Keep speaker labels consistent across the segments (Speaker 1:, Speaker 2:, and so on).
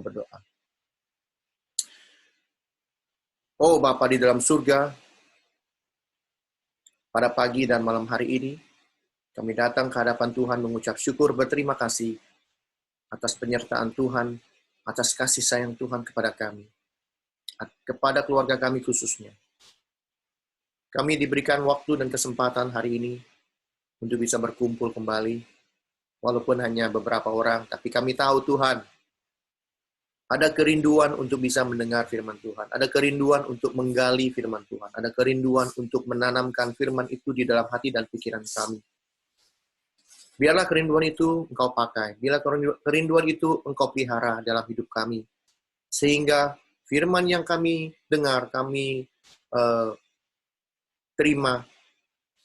Speaker 1: Berdoa. Oh Bapa di dalam surga, pada pagi dan malam hari ini, kami datang ke hadapan Tuhan mengucap syukur berterima kasih atas penyertaan Tuhan, atas kasih sayang Tuhan kepada kami, kepada keluarga kami khususnya. Kami diberikan waktu dan kesempatan hari ini untuk bisa berkumpul kembali, walaupun hanya beberapa orang, tapi kami tahu Tuhan, ada kerinduan untuk bisa mendengar firman Tuhan. Ada kerinduan untuk menggali firman Tuhan. Ada kerinduan untuk menanamkan firman itu di dalam hati dan pikiran kami. Biarlah kerinduan itu Engkau pakai. Biarlah kerinduan itu Engkau pelihara dalam hidup kami. Sehingga firman yang kami dengar, kami terima,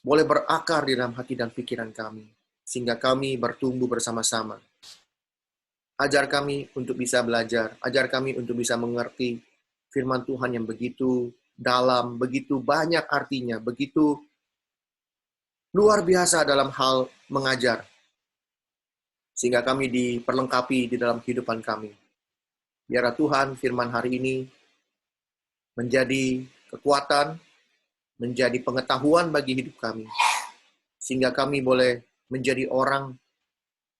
Speaker 1: boleh berakar di dalam hati dan pikiran kami. Sehingga kami bertumbuh bersama-sama. Ajar kami untuk bisa belajar, ajar kami untuk bisa mengerti firman Tuhan yang begitu dalam, begitu banyak artinya, begitu luar biasa dalam hal mengajar. Sehingga kami diperlengkapi di dalam kehidupan kami. Biarlah Tuhan firman hari ini menjadi kekuatan, menjadi pengetahuan bagi hidup kami. Sehingga kami boleh menjadi orang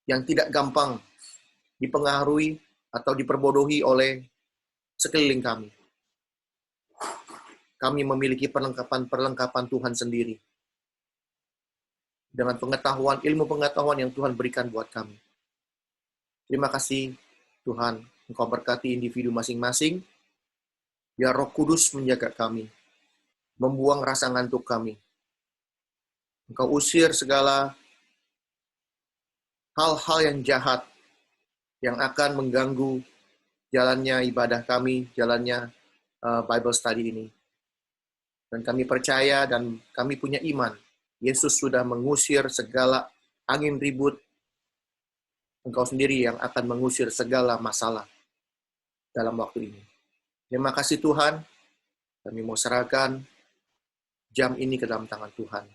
Speaker 1: yang tidak gampang dipengaruhi atau diperbodohi oleh sekeliling kami. Kami memiliki perlengkapan-perlengkapan Tuhan sendiri. Dengan pengetahuan, ilmu pengetahuan yang Tuhan berikan buat kami. Terima kasih Tuhan, Engkau berkati individu masing-masing. Biar Roh Kudus menjaga kami. Membuang rasa ngantuk kami. Engkau usir segala hal-hal yang jahat yang akan mengganggu jalannya ibadah kami, jalannya Bible study ini. Dan kami percaya dan kami punya iman. Yesus sudah mengusir segala angin ribut. Engkau sendiri yang akan mengusir segala masalah dalam waktu ini. Terima kasih Tuhan. Kami mau serahkan jam ini ke dalam tangan Tuhan.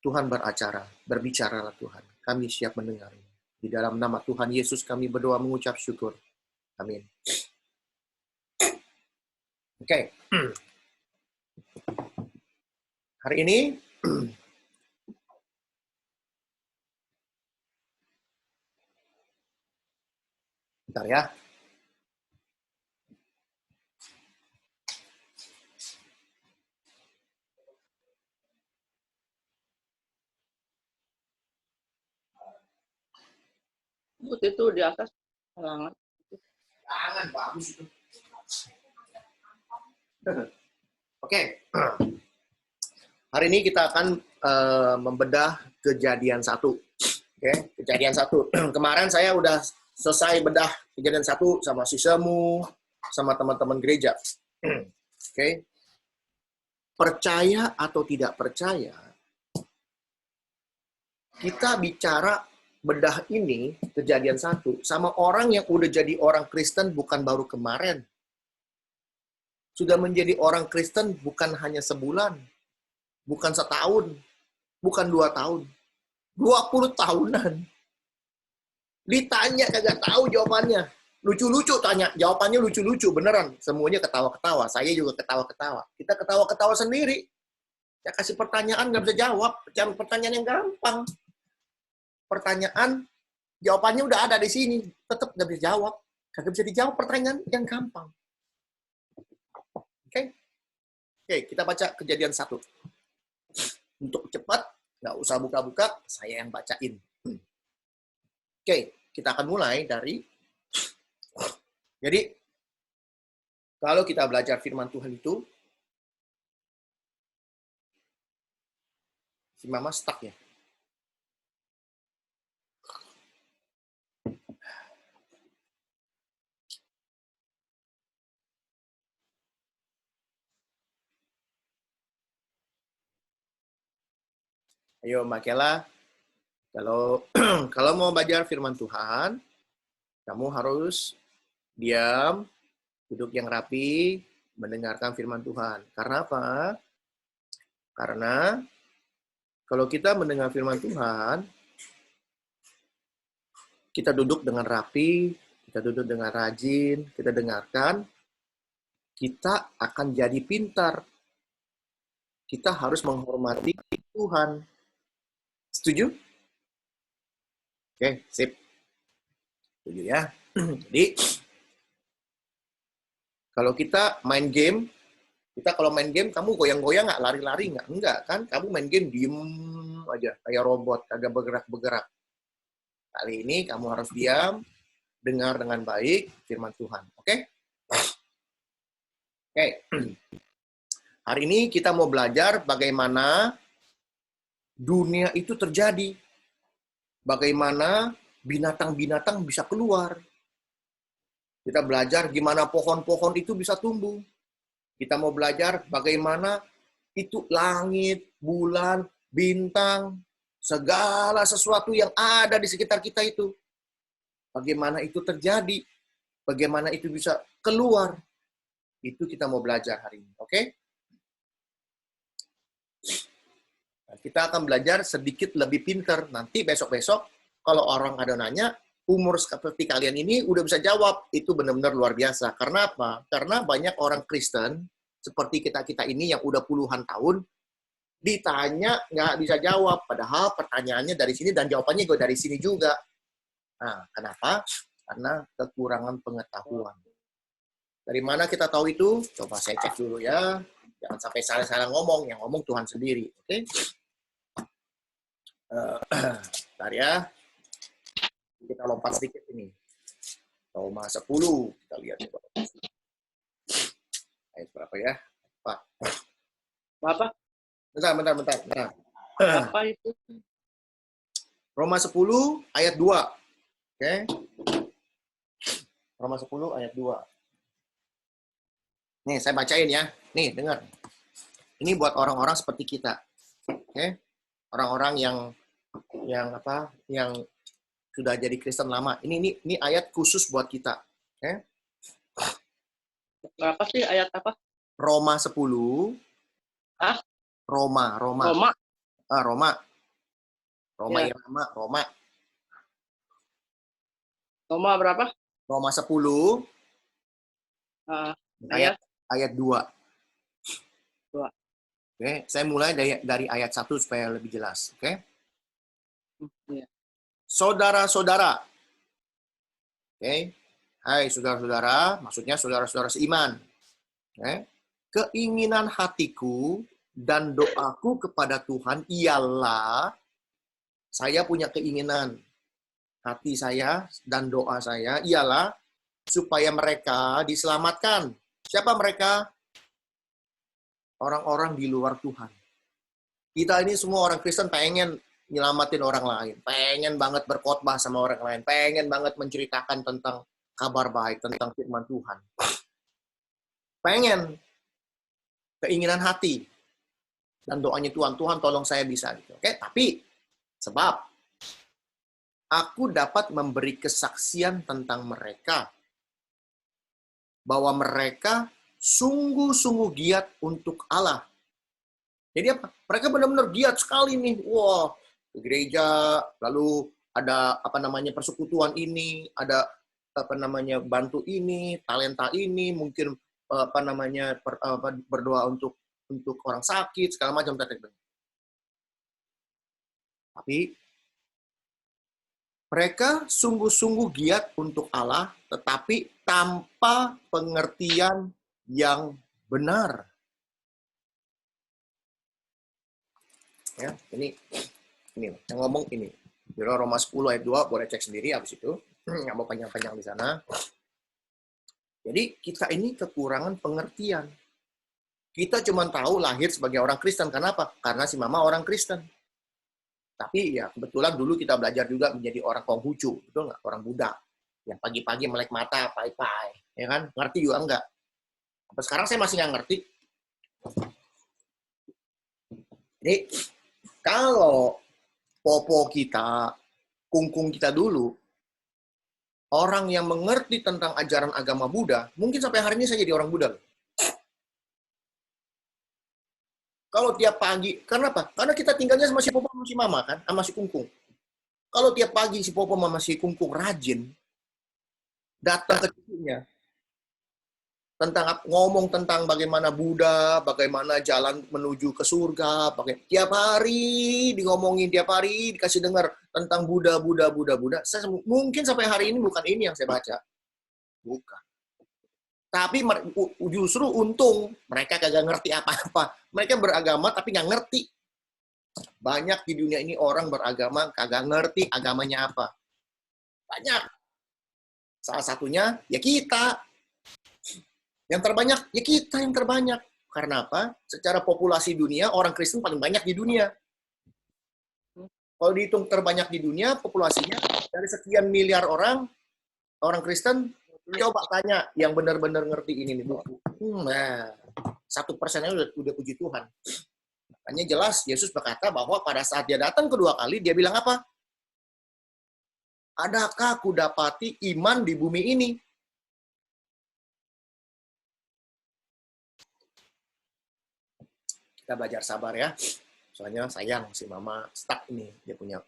Speaker 1: Tuhan beracara, berbicaralah Tuhan. Kami siap mendengarnya. Di dalam nama Tuhan Yesus kami berdoa mengucap syukur. Amin. Oke. Hari ini bentar ya.
Speaker 2: Itu di atas hangat.
Speaker 1: Jangan, bagus itu. Oke. Hari ini kita akan membedah kejadian 1. Oke, kejadian 1. Kemarin saya udah selesai bedah kejadian 1 sama si Semu, sama teman-teman gereja. Oke. Percaya atau tidak percaya, kita bicara bedah ini, kejadian 1, sama orang yang udah jadi orang Kristen bukan baru kemarin. Sudah menjadi orang Kristen bukan hanya sebulan, bukan setahun, bukan 2 tahun, 20 tahunan. Ditanya kagak tahu jawabannya. Lucu-lucu tanya, jawabannya lucu-lucu, beneran. Semuanya ketawa-ketawa, saya juga ketawa-ketawa. Kita ketawa-ketawa sendiri. Saya kasih pertanyaan nggak bisa jawab, pertanyaan yang gampang. Pertanyaan, jawabannya udah ada di sini, tetap nggak bisa jawab. Kagak bisa dijawab pertanyaan yang gampang. Oke? Oke, kita baca kejadian 1. Untuk cepat, nggak usah buka-buka, saya yang bacain. Oke, kita akan mulai dari, jadi, kalau kita belajar firman Tuhan itu, si Mama stuck ya? Ayo Mbak Kela, kalau mau belajar firman Tuhan, kamu harus diam, duduk yang rapi, mendengarkan firman Tuhan. Karena apa? Karena kalau kita mendengar firman Tuhan, kita duduk dengan rapi, kita duduk dengan rajin, kita dengarkan, kita akan jadi pintar. Kita harus menghormati Tuhan. Setuju? Oke, sip. Setuju ya. Jadi, kalau kita main game, kamu goyang-goyang nggak, lari-lari nggak? Enggak kan? Kamu main game diem aja, kayak robot, kagak bergerak-bergerak. Kali ini kamu harus diam, dengar dengan baik firman Tuhan. Oke? Oke. Hari ini kita mau belajar bagaimana dunia itu terjadi. Bagaimana binatang-binatang bisa keluar. Kita belajar gimana pohon-pohon itu bisa tumbuh. Kita mau belajar bagaimana itu langit, bulan, bintang, segala sesuatu yang ada di sekitar kita itu. Bagaimana itu terjadi. Bagaimana itu bisa keluar. Itu kita mau belajar hari ini. Oke? Kita akan belajar sedikit lebih pinter. Nanti besok-besok, kalau orang ada nanya, umur seperti kalian ini udah bisa jawab. Itu benar-benar luar biasa. Karena apa? Karena banyak orang Kristen, seperti kita-kita ini yang udah puluhan tahun, ditanya nggak bisa jawab. Padahal pertanyaannya dari sini dan jawabannya juga dari sini juga. Nah, kenapa? Karena kekurangan pengetahuan. Dari mana kita tahu itu? Coba saya cek dulu ya. Jangan sampai salah-salah ngomong. Yang ngomong Tuhan sendiri. Oke? Bentar ya. Kita lompat sedikit ini. Roma 10. Kita lihat. Ayat berapa ya?
Speaker 2: Apa?
Speaker 1: Bentar.
Speaker 2: Apa itu?
Speaker 1: Roma 10 ayat 2. Oke? Roma 10 ayat 2. Nih, saya bacain ya. Nih, dengar. Ini buat orang-orang seperti kita. Oke? Orang-orang yang sudah jadi Kristen lama. Ini ayat khusus buat kita. Oke?
Speaker 2: Berapa sih ayat apa?
Speaker 1: Roma 10.
Speaker 2: Ah?
Speaker 1: Roma.
Speaker 2: Roma.
Speaker 1: Roma
Speaker 2: Ya.
Speaker 1: Irama, Roma.
Speaker 2: Roma berapa?
Speaker 1: Roma 10. Ayat 2. Oke, saya mulai dari ayat 1 supaya lebih jelas. Oke?
Speaker 2: Ya.
Speaker 1: Saudara-saudara. Oke? Hai saudara-saudara, maksudnya saudara-saudara seiman. Oke? Keinginan hatiku dan doaku kepada Tuhan ialah, saya punya keinginan, hati saya dan doa saya ialah supaya mereka diselamatkan. Siapa mereka? Orang-orang di luar Tuhan. Kita ini semua orang Kristen pengen nyelamatin orang lain. Pengen banget berkhotbah sama orang lain. Pengen banget menceritakan tentang kabar baik, tentang firman Tuhan. Pengen. Keinginan hati. Dan doanya Tuhan, Tuhan tolong saya bisa. Gitu. Oke? Tapi, sebab aku dapat memberi kesaksian tentang mereka. Bahwa mereka sungguh-sungguh giat untuk Allah. Jadi apa? Mereka benar-benar giat sekali nih. Wah, ke gereja, lalu ada persekutuan ini, ada bantu ini, talenta ini, mungkin berdoa untuk orang sakit, segala macam. Tapi mereka sungguh-sungguh giat untuk Allah, tetapi tanpa pengertian yang benar. Ya, ini yang ngomong ini. Di Roma 10 ayat 2 boleh cek sendiri habis itu. Nggak mau panjang-panjang di sana. Jadi kita ini kekurangan pengertian. Kita cuma tahu lahir sebagai orang Kristen. Kenapa? Karena si mama orang Kristen. Tapi ya kebetulan dulu kita belajar juga menjadi orang Konghucu, betul nggak? Orang Buddha. Yang pagi-pagi melek mata, pai-pai. Ya kan? Ngerti juga enggak? Sampai sekarang saya masih nggak ngerti. Jadi, kalau popo kita, kungkung kita dulu, orang yang mengerti tentang ajaran agama Buddha, mungkin sampai hari ini saya jadi orang Buddha. Kalau tiap pagi, kenapa? Karena kita tinggalnya sama si popo sama si mama kan, sama si kungkung. Kalau tiap pagi si popo sama si kungkung rajin, datang ke cucunya. Ngomong tentang bagaimana Buddha, bagaimana jalan menuju ke surga, tiap hari ngomongin, tiap hari dikasih dengar tentang Buddha. Mungkin sampai hari ini bukan ini yang saya baca. Bukan. Tapi justru untung mereka kagak ngerti apa-apa. Mereka beragama tapi nggak ngerti. Banyak di dunia ini orang beragama kagak ngerti agamanya apa. Banyak. Salah satunya ya kita. Yang terbanyak, ya kita yang terbanyak. Karena apa? Secara populasi dunia, orang Kristen paling banyak di dunia. Kalau dihitung terbanyak di dunia, populasinya dari sekian miliar orang Kristen, coba tanya yang benar-benar ngerti ini nih, Bu. Nah, 1% udah puji Tuhan. Makanya jelas, Yesus berkata bahwa pada saat dia datang kedua kali, dia bilang apa? Adakah ku dapati iman di bumi ini? Kita belajar sabar ya. Soalnya sayang si Mama stuck ini. Dia punya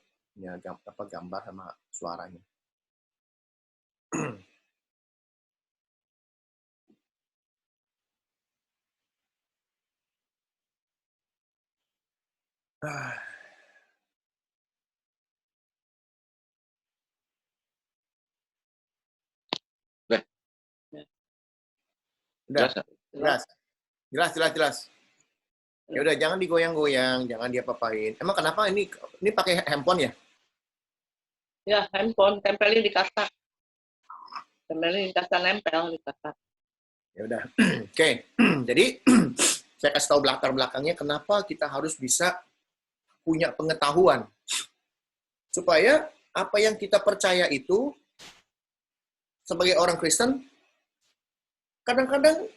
Speaker 1: gambar sama suaranya. Udah. Jelas. Ya udah, jangan digoyang-goyang, jangan diapa-apain. Emang kenapa ini pakai handphone ya?
Speaker 2: Ya, handphone tempelin di kaca. Tempelin di kaca, nempel di kaca.
Speaker 1: Ya udah. Oke. Jadi saya kasih tahu latar belakangnya kenapa kita harus bisa punya pengetahuan. Supaya apa yang kita percaya itu sebagai orang Kristen kadang-kadang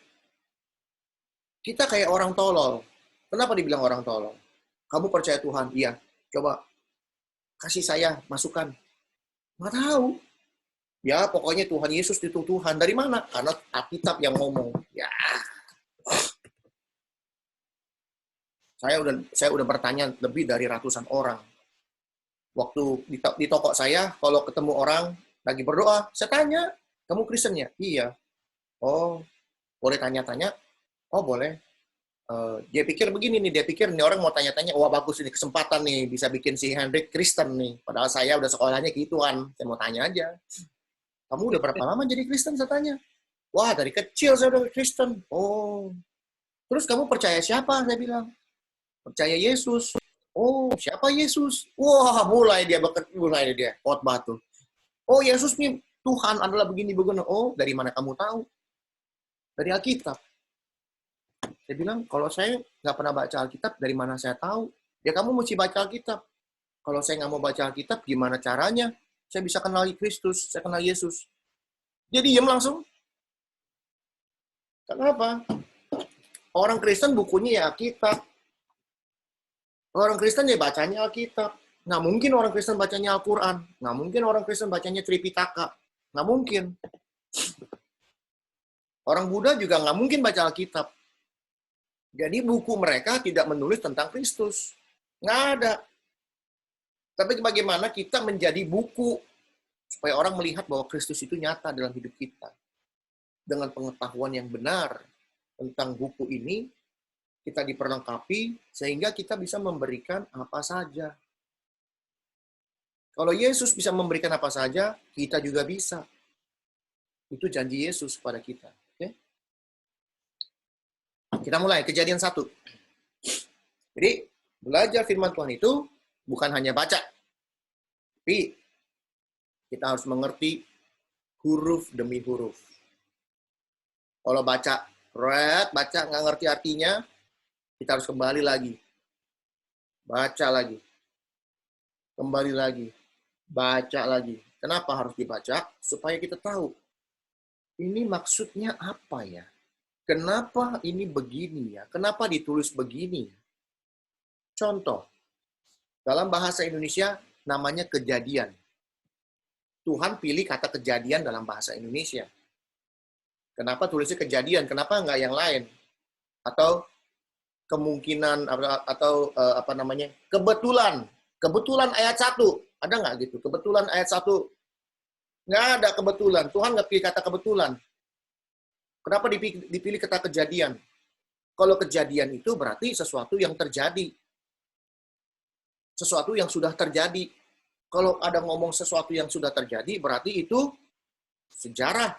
Speaker 1: kita kayak orang tolol. Kenapa dibilang orang tolol? Kamu percaya Tuhan? Iya. Coba kasih saya masukan. Nggak tahu. Ya, pokoknya Tuhan Yesus itu Tuhan. Dari mana? Karena Alkitab yang ngomong. Ya. Saya udah bertanya lebih dari ratusan orang. Waktu di toko saya, kalau ketemu orang lagi berdoa, saya tanya, kamu Kristen ya? Iya. Oh, boleh tanya-tanya? Oh, boleh. Dia pikir begini nih, dia pikir nih orang mau tanya-tanya, wah bagus ini kesempatan nih, bisa bikin si Hendrik Kristen nih. Padahal saya udah sekolahnya gituan, saya mau tanya aja. Kamu udah berapa lama jadi Kristen, saya tanya. Wah, dari kecil saya udah Kristen. Oh, terus kamu percaya siapa, saya bilang. Percaya Yesus. Oh, siapa Yesus? Wah, mulai dia khotbah tuh. Oh, Yesus nih Tuhan adalah begini-begini. Oh, dari mana kamu tahu? Dari Alkitab. Saya bilang, kalau saya nggak pernah baca Alkitab, dari mana saya tahu? Ya kamu mesti baca Alkitab. Kalau saya nggak mau baca Alkitab, gimana caranya? Saya bisa kenal Kristus, saya kenal Yesus. Dia diam langsung. Kenapa? Orang Kristen bukunya ya Alkitab. Orang Kristen ya bacanya Alkitab. Nggak mungkin orang Kristen bacanya Al-Quran. Nggak mungkin orang Kristen bacanya Tripitaka. Nggak mungkin. Orang Buddha juga nggak mungkin baca Alkitab. Jadi buku mereka tidak menulis tentang Kristus. Nggak ada. Tapi bagaimana kita menjadi buku supaya orang melihat bahwa Kristus itu nyata dalam hidup kita. Dengan pengetahuan yang benar tentang buku ini, kita diperlengkapi sehingga kita bisa memberikan apa saja. Kalau Yesus bisa memberikan apa saja, kita juga bisa. Itu janji Yesus kepada kita. Kita mulai Kejadian 1. Jadi, belajar firman Tuhan itu bukan hanya baca. Tapi, kita harus mengerti huruf demi huruf. Kalau baca, nggak ngerti artinya, kita harus kembali lagi. Baca lagi. Kembali lagi. Baca lagi. Kenapa harus dibaca? Supaya kita tahu. Ini maksudnya apa ya? Kenapa ini begini ya? Kenapa ditulis begini? Contoh, dalam bahasa Indonesia namanya kejadian. Tuhan pilih kata kejadian dalam bahasa Indonesia. Kenapa tulisnya kejadian? Kenapa nggak yang lain? Atau kemungkinan atau apa namanya? Kebetulan ayat 1. Ada nggak gitu? Kebetulan ayat 1 Nggak ada kebetulan. Tuhan nggak pilih kata kebetulan. Kenapa dipilih kata kejadian? Kalau kejadian itu berarti sesuatu yang terjadi. Sesuatu yang sudah terjadi. Kalau ada ngomong sesuatu yang sudah terjadi, berarti itu sejarah.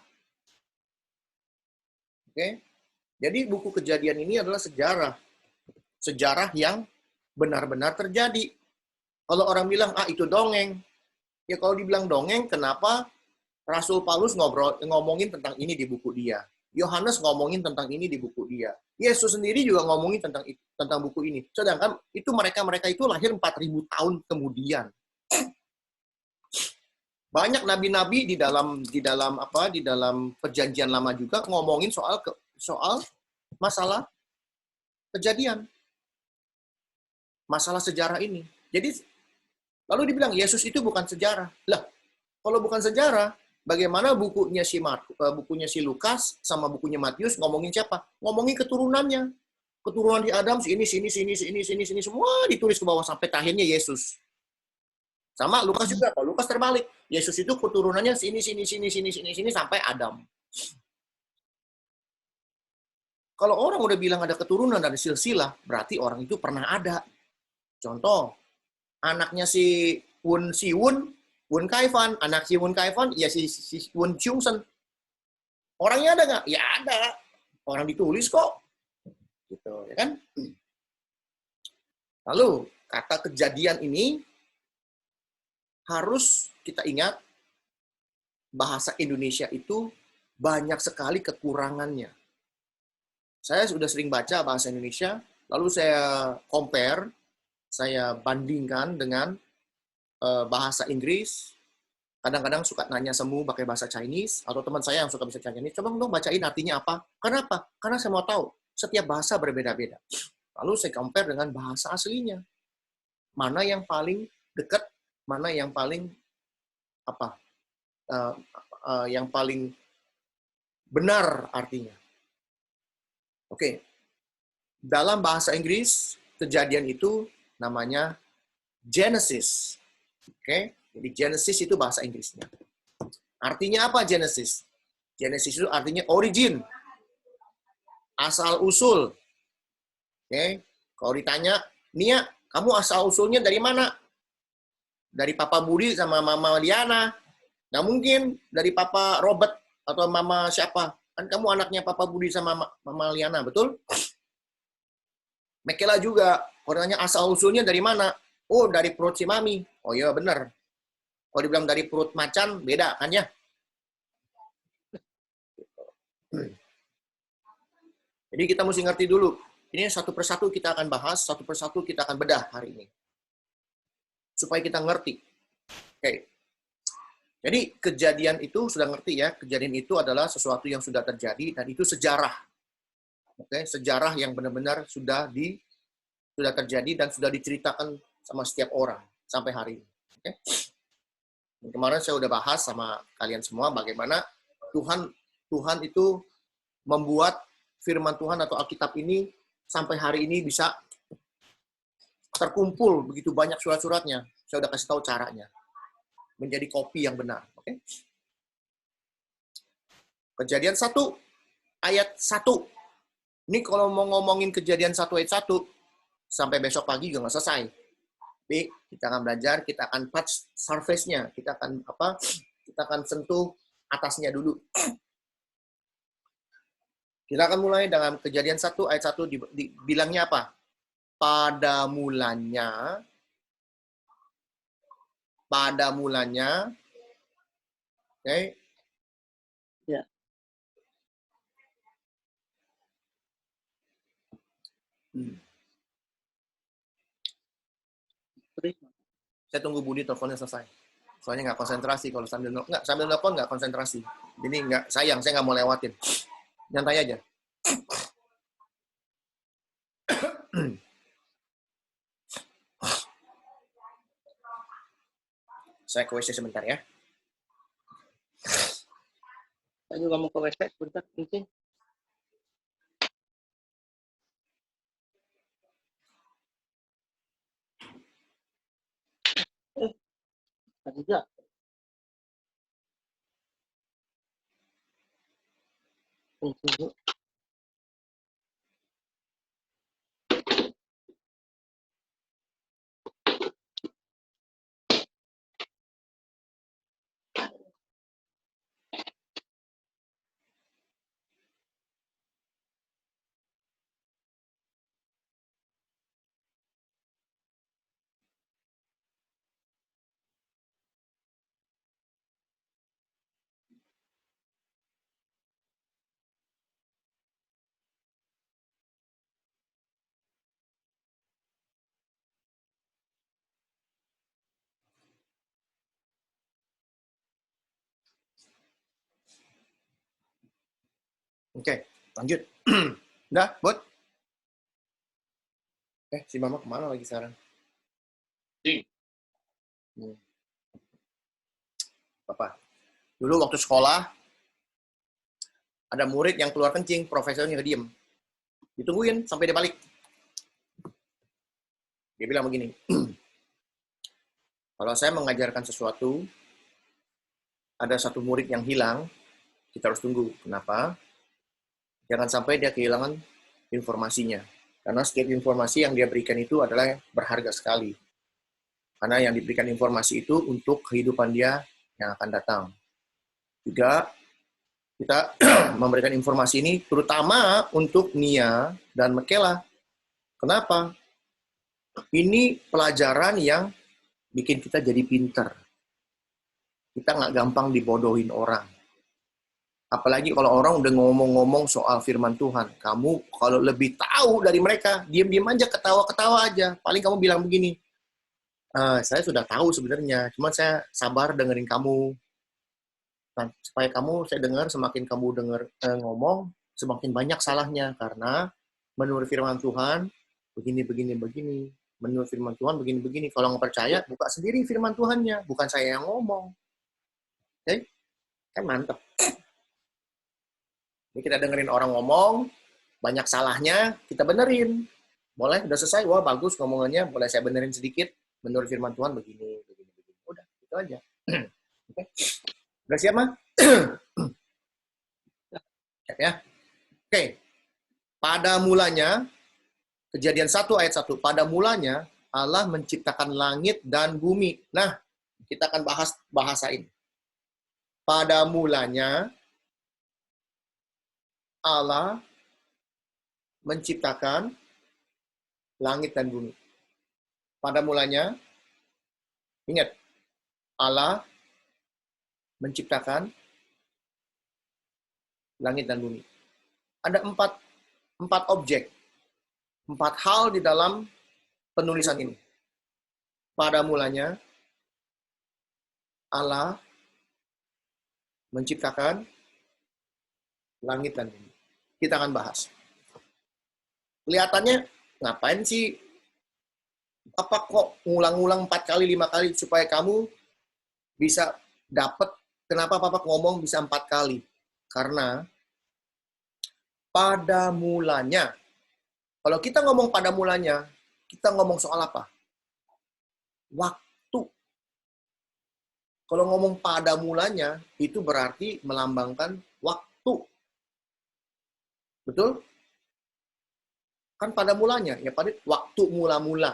Speaker 1: Oke? Jadi buku kejadian ini adalah sejarah. Sejarah yang benar-benar terjadi. Kalau orang bilang, itu dongeng. Ya kalau dibilang dongeng, kenapa Rasul Paulus ngomongin tentang ini di buku dia. Yohanes ngomongin tentang ini di buku dia. Yesus sendiri juga ngomongin tentang buku ini. Sedangkan itu mereka itu lahir 4.000 tahun kemudian. Banyak nabi-nabi di dalam perjanjian lama juga ngomongin soal masalah kejadian. Masalah sejarah ini. Jadi lalu dibilang Yesus itu bukan sejarah. Lah, kalau bukan sejarah, bagaimana bukunya si Lukas sama bukunya Matius ngomongin siapa? Ngomongin keturunannya. Keturunan di Adam sini semua ditulis ke bawah sampai akhirnya Yesus. Sama Lukas juga, kalau Lukas terbalik. Yesus itu keturunannya sini sampai Adam. Kalau orang udah bilang ada keturunan dari silsilah, berarti orang itu pernah ada. Contoh, anaknya si Wun Kaifan, anak si Wun Kaifan, ya si Wun Chungsen. Orangnya ada nggak? Ya ada. Orang ditulis kok. Gitu, ya kan? Lalu, kata kejadian ini harus kita ingat bahasa Indonesia itu banyak sekali kekurangannya. Saya sudah sering baca bahasa Indonesia, lalu saya compare, saya bandingkan dengan bahasa Inggris. Kadang-kadang suka nanya semu pakai bahasa Chinese, atau teman saya yang suka bisa Chinese, coba dong bacain artinya apa. Kenapa? Karena saya mau tahu, setiap bahasa berbeda-beda. Lalu saya compare dengan bahasa aslinya. Mana yang paling dekat, mana yang paling yang paling benar artinya. Oke. Dalam bahasa Inggris, kejadian itu namanya Genesis. Oke. Jadi Genesis itu bahasa Inggrisnya. Artinya apa Genesis? Genesis itu artinya origin. Asal usul. Oke. Kalau ditanya, Nia, kamu asal usulnya dari mana? Dari Papa Budi sama Mama Liana. Nggak mungkin dari Papa Robert atau Mama siapa. Kan kamu anaknya Papa Budi sama Mama Liana, betul? Mekela juga. Kalau ditanya asal usulnya dari mana? Oh, dari perut si Mami. Oh iya, benar. Kalau dibilang dari perut macan, beda kan ya? Jadi kita mesti ngerti dulu. Ini satu persatu kita akan bahas, satu persatu kita akan bedah hari ini. Supaya kita ngerti. Oke. Jadi kejadian itu sudah ngerti ya, kejadian itu adalah sesuatu yang sudah terjadi dan itu sejarah. Oke, sejarah yang benar-benar sudah terjadi dan sudah diceritakan sama setiap orang sampai hari ini. Oke. Kemarin saya udah bahas sama kalian semua bagaimana Tuhan itu membuat firman Tuhan atau Alkitab ini sampai hari ini bisa terkumpul begitu banyak surat-suratnya. Saya udah kasih tahu caranya. Menjadi kopi yang benar. Oke? Kejadian 1 ayat 1. Ini kalau mau ngomongin kejadian 1 ayat 1 sampai besok pagi juga nggak selesai. Tapi kita akan belajar, kita akan touch surface-nya, kita akan sentuh atasnya dulu. Kita akan mulai dengan kejadian 1 ayat 1 bilangnya apa? Pada mulanya, oke?
Speaker 2: Ya.
Speaker 1: Saya tunggu Budi teleponnya selesai. Soalnya nggak konsentrasi kalau sambil telepon nggak konsentrasi. Jadi sayang, saya nggak mau lewatin. Nyantai aja. Saya ke WC sebentar ya.
Speaker 2: Saya juga mau ke WC sebentar, mungkin. Tidak. Tunggu.
Speaker 1: Oke, lanjut. Udah, Bot? Si Mama kemana lagi sekarang? Bapak. Dulu waktu sekolah, ada murid yang keluar kencing, profesornya diem. Ditungguin sampai dia balik. Dia bilang begini, kalau saya mengajarkan sesuatu, ada satu murid yang hilang, kita harus tunggu. Kenapa? Jangan sampai dia kehilangan informasinya. Karena setiap informasi yang dia berikan itu adalah berharga sekali. Karena yang diberikan informasi itu untuk kehidupan dia yang akan datang. Juga kita memberikan informasi ini terutama untuk Nia dan Mekela. Kenapa? Ini pelajaran yang bikin kita jadi pinter. Kita nggak gampang dibodohin orang. Apalagi kalau orang udah ngomong-ngomong soal firman Tuhan. Kamu kalau lebih tahu dari mereka, diam-diam aja, ketawa-ketawa aja. Paling kamu bilang begini, saya sudah tahu sebenarnya, cuma saya sabar dengerin kamu. Nah, supaya saya dengar, semakin kamu dengar ngomong, semakin banyak salahnya. Karena menurut firman Tuhan, begini. Menurut firman Tuhan, begini. Kalau nggak percaya, buka sendiri firman Tuhannya. Bukan saya yang ngomong. Oke? Kan mantep. Jadi kita dengerin orang ngomong, banyak salahnya, kita benerin. Boleh, udah selesai, wah bagus ngomongannya, boleh saya benerin sedikit, menurut firman Tuhan begini. Udah, itu aja. Oke. Udah siap, Ma? Siap ya? Oke. Pada mulanya, Kejadian 1 ayat 1, pada mulanya Allah menciptakan langit dan bumi. Nah, kita akan bahas bahasa ini. Pada mulanya Allah menciptakan langit dan bumi. Pada mulanya, ingat, Allah menciptakan langit dan bumi. Ada empat objek, 4 hal di dalam penulisan ini. Pada mulanya, Allah menciptakan langit dan bumi. Kita akan bahas. Kelihatannya, ngapain sih apa kok ngulang-ngulang 4 kali, 5 kali supaya kamu bisa dapat kenapa Papa ngomong bisa 4 kali? Karena pada mulanya, kalau kita ngomong pada mulanya, kita ngomong soal apa? Waktu. Kalau ngomong pada mulanya, itu berarti melambangkan waktu. Betul? Kan pada mulanya, ya pada waktu mula-mula.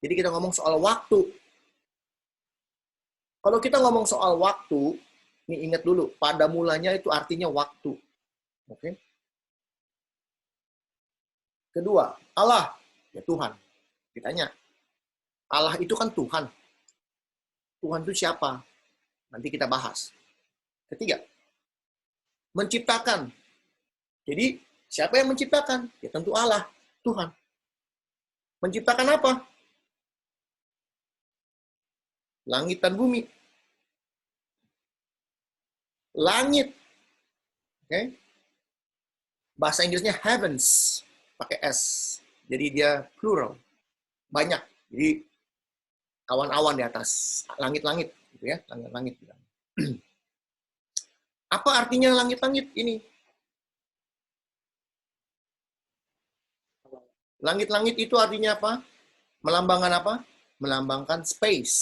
Speaker 1: Jadi kita ngomong soal waktu. Kalau kita ngomong soal waktu, ini ingat dulu, pada mulanya itu artinya waktu. Oke? Kedua, Allah, ya Tuhan. Ditanya, Allah itu kan Tuhan. Tuhan itu siapa? Nanti kita bahas. Ketiga, menciptakan. Jadi, siapa yang menciptakan? Ya tentu Allah, Tuhan. Menciptakan apa? Langit dan bumi. Langit. Oke? Bahasa Inggrisnya heavens. Pakai S. Jadi dia plural. Banyak. Jadi awan-awan di atas. Langit-langit. Gitu ya. Langit-langit. Apa artinya langit-langit ini? Langit-langit itu artinya apa? Melambangkan apa? Melambangkan space.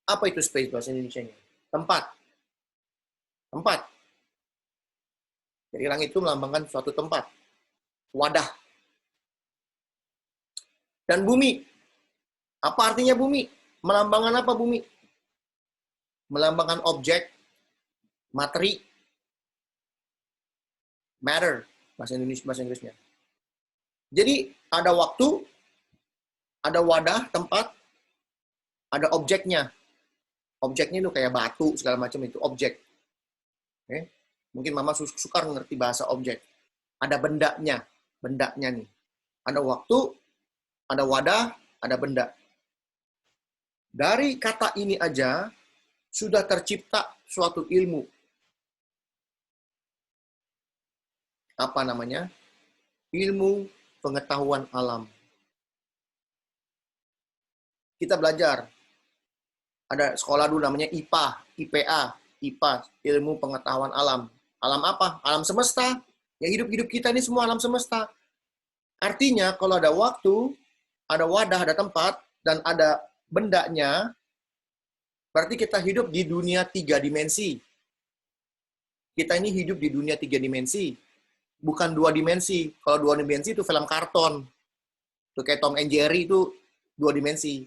Speaker 1: Apa itu space bahasa Indonesianya? Tempat. Tempat. Jadi langit itu melambangkan suatu tempat, wadah. Dan bumi, apa artinya bumi? Melambangkan apa bumi? Melambangkan objek, materi, matter, bahasa Inggrisnya. Jadi ada waktu, ada wadah, tempat, ada objeknya. Objeknya itu kayak batu, segala macam itu objek. Oke? Mungkin Mama suka ngerti bahasa objek. Ada bendanya nih. Ada waktu, ada wadah, ada benda. Dari kata ini aja, sudah tercipta suatu ilmu. Apa namanya? Ilmu pengetahuan alam. Kita belajar. Ada sekolah dulu namanya IPA, ilmu pengetahuan alam. Alam apa? Alam semesta. Ya hidup-hidup kita ini semua alam semesta. Artinya kalau ada waktu, ada wadah, ada tempat, dan ada bendanya, berarti kita hidup di dunia 3 dimensi. Kita ini hidup di dunia 3 dimensi. Bukan 2 dimensi. Kalau 2 dimensi itu film karton. Itu kayak Tom and Jerry itu 2 dimensi.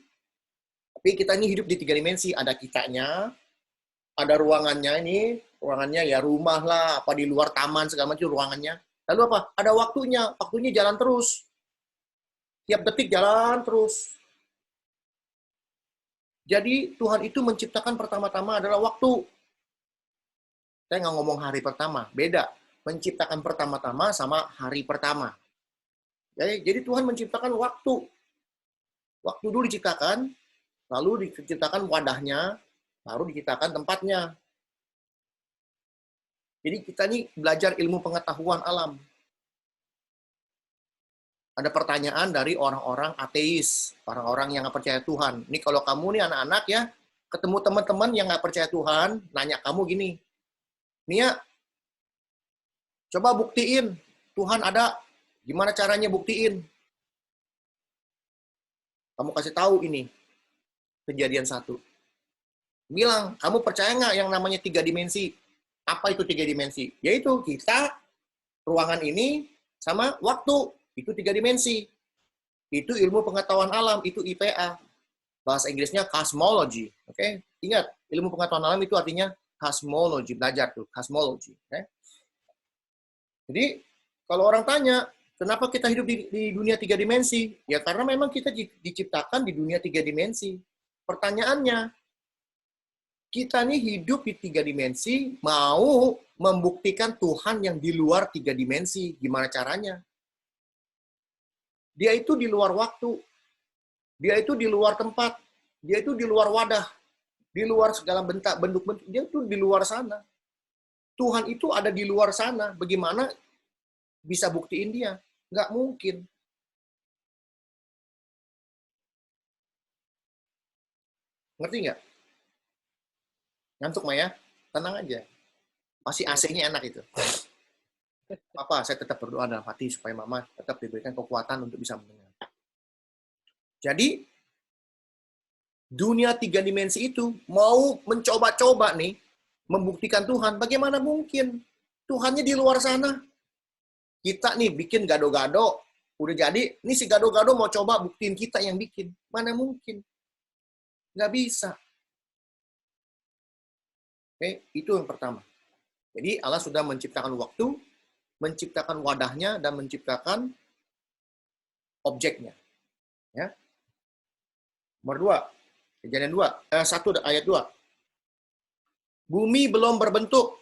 Speaker 1: Tapi kita ini hidup di 3 dimensi. Ada kitanya, ada ruangannya ini, ruangannya ya rumah lah, apa di luar taman, segala macam ruangannya. Lalu apa? Ada waktunya jalan terus. Tiap detik jalan terus. Jadi Tuhan itu menciptakan pertama-tama adalah waktu. Saya nggak ngomong hari pertama, beda. Menciptakan pertama-tama sama hari pertama. Jadi Tuhan menciptakan waktu. Waktu dulu diciptakan, lalu diciptakan wadahnya, baru diciptakan tempatnya. Jadi kita ini belajar ilmu pengetahuan alam. Ada pertanyaan dari orang-orang ateis, orang-orang yang nggak percaya Tuhan. Ini kalau kamu nih anak-anak ya, ketemu teman-teman yang nggak percaya Tuhan, nanya kamu gini, Nia, coba buktiin Tuhan ada. Gimana caranya buktiin? Kamu kasih tahu ini, Kejadian 1. Bilang, kamu percaya nggak yang namanya 3 dimensi? Apa itu 3 dimensi? Yaitu kita, ruangan ini, sama waktu. Itu 3 dimensi. Itu ilmu pengetahuan alam, itu IPA. Bahasa Inggrisnya cosmology. Oke? Ingat, ilmu pengetahuan alam itu artinya cosmology. Belajar tuh, cosmology. Okay? Jadi, kalau orang tanya, kenapa kita hidup di dunia 3 dimensi? Ya karena memang kita diciptakan di dunia 3 dimensi. Pertanyaannya, kita nih hidup di 3 dimensi, mau membuktikan Tuhan yang di luar 3 dimensi. Gimana caranya? Dia itu di luar waktu. Dia itu di luar tempat. Dia itu di luar wadah. Di luar segala bentuk-bentuk. Dia itu di luar sana. Tuhan itu ada di luar sana. Bagaimana bisa buktiin dia? Nggak mungkin. Ngerti nggak? Ngantuk, Maya? Tenang aja. Pasti AC-nya enak itu. Papa, saya tetap berdoa dalam hati supaya Mama tetap diberikan kekuatan untuk bisa mendengar. Jadi, dunia 3 dimensi itu mau mencoba-coba nih, membuktikan Tuhan. Bagaimana mungkin? Tuhannya di luar sana. Kita nih bikin gado-gado, udah jadi, ini si gado-gado mau coba buktiin kita yang bikin. Mana mungkin? Nggak bisa. Oke, itu yang pertama. Jadi Allah sudah menciptakan waktu, menciptakan wadahnya, dan menciptakan objeknya. Ya. Nomor 2, Kejadian 1 ayat 2. Bumi belum berbentuk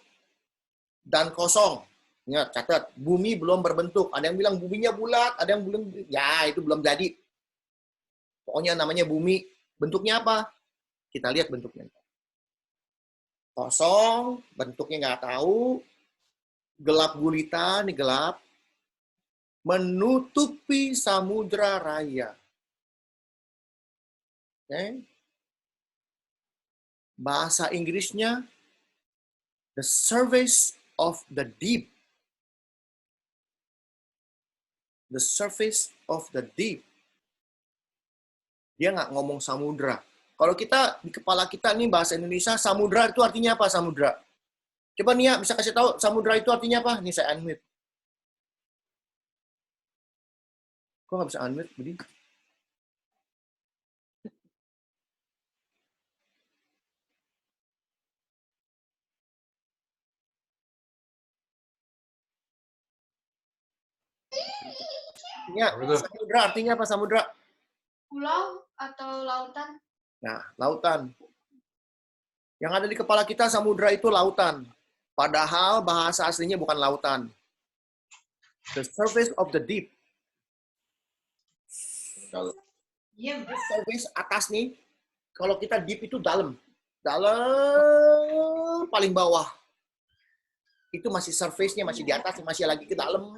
Speaker 1: dan kosong. Ingat, catat, bumi belum berbentuk. Ada yang bilang buminya bulat, ada yang belum, ya itu belum jadi. Pokoknya namanya bumi. Bentuknya apa? Kita lihat bentuknya. Kosong, bentuknya nggak tahu. Gelap gulita, ini gelap. Menutupi samudra raya. Okay. Bahasa Inggrisnya, the surface of the deep. The surface of the deep. Dia nggak ngomong samudra. Kalau kita, di kepala kita nih bahasa Indonesia, samudra itu artinya apa samudra? Coba Nia bisa kasih tahu samudra itu artinya apa? Nih saya unmute. Kok nggak bisa unmute, Budi? Nia, samudra artinya apa samudra?
Speaker 3: Pulau atau lautan?
Speaker 1: Nah, lautan. Yang ada di kepala kita samudra itu lautan. Padahal bahasa aslinya bukan lautan. The surface of the deep. Kalau
Speaker 3: Iya,
Speaker 1: surface atas nih, kalau kita deep itu dalam. Dalam paling bawah. Itu masih surface-nya, masih di atas, masih lagi ke dalam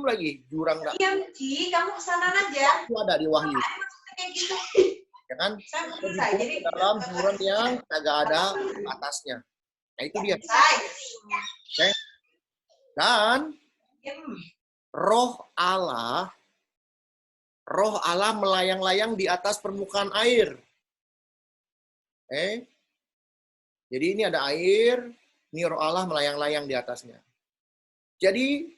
Speaker 1: lagi. Jurang.
Speaker 3: Iya, Ci, kamu kesana aja.
Speaker 1: Itu ada di Wahyu.
Speaker 3: Kayak gitu.
Speaker 1: Ya kan?
Speaker 3: Saya bisa, jadi
Speaker 1: Dalam jurang yang agak ada atasnya. Nah, itu dia. Oke. Dan roh Allah melayang-layang di atas permukaan air. Jadi ini ada air, ini roh Allah melayang-layang di atasnya. Jadi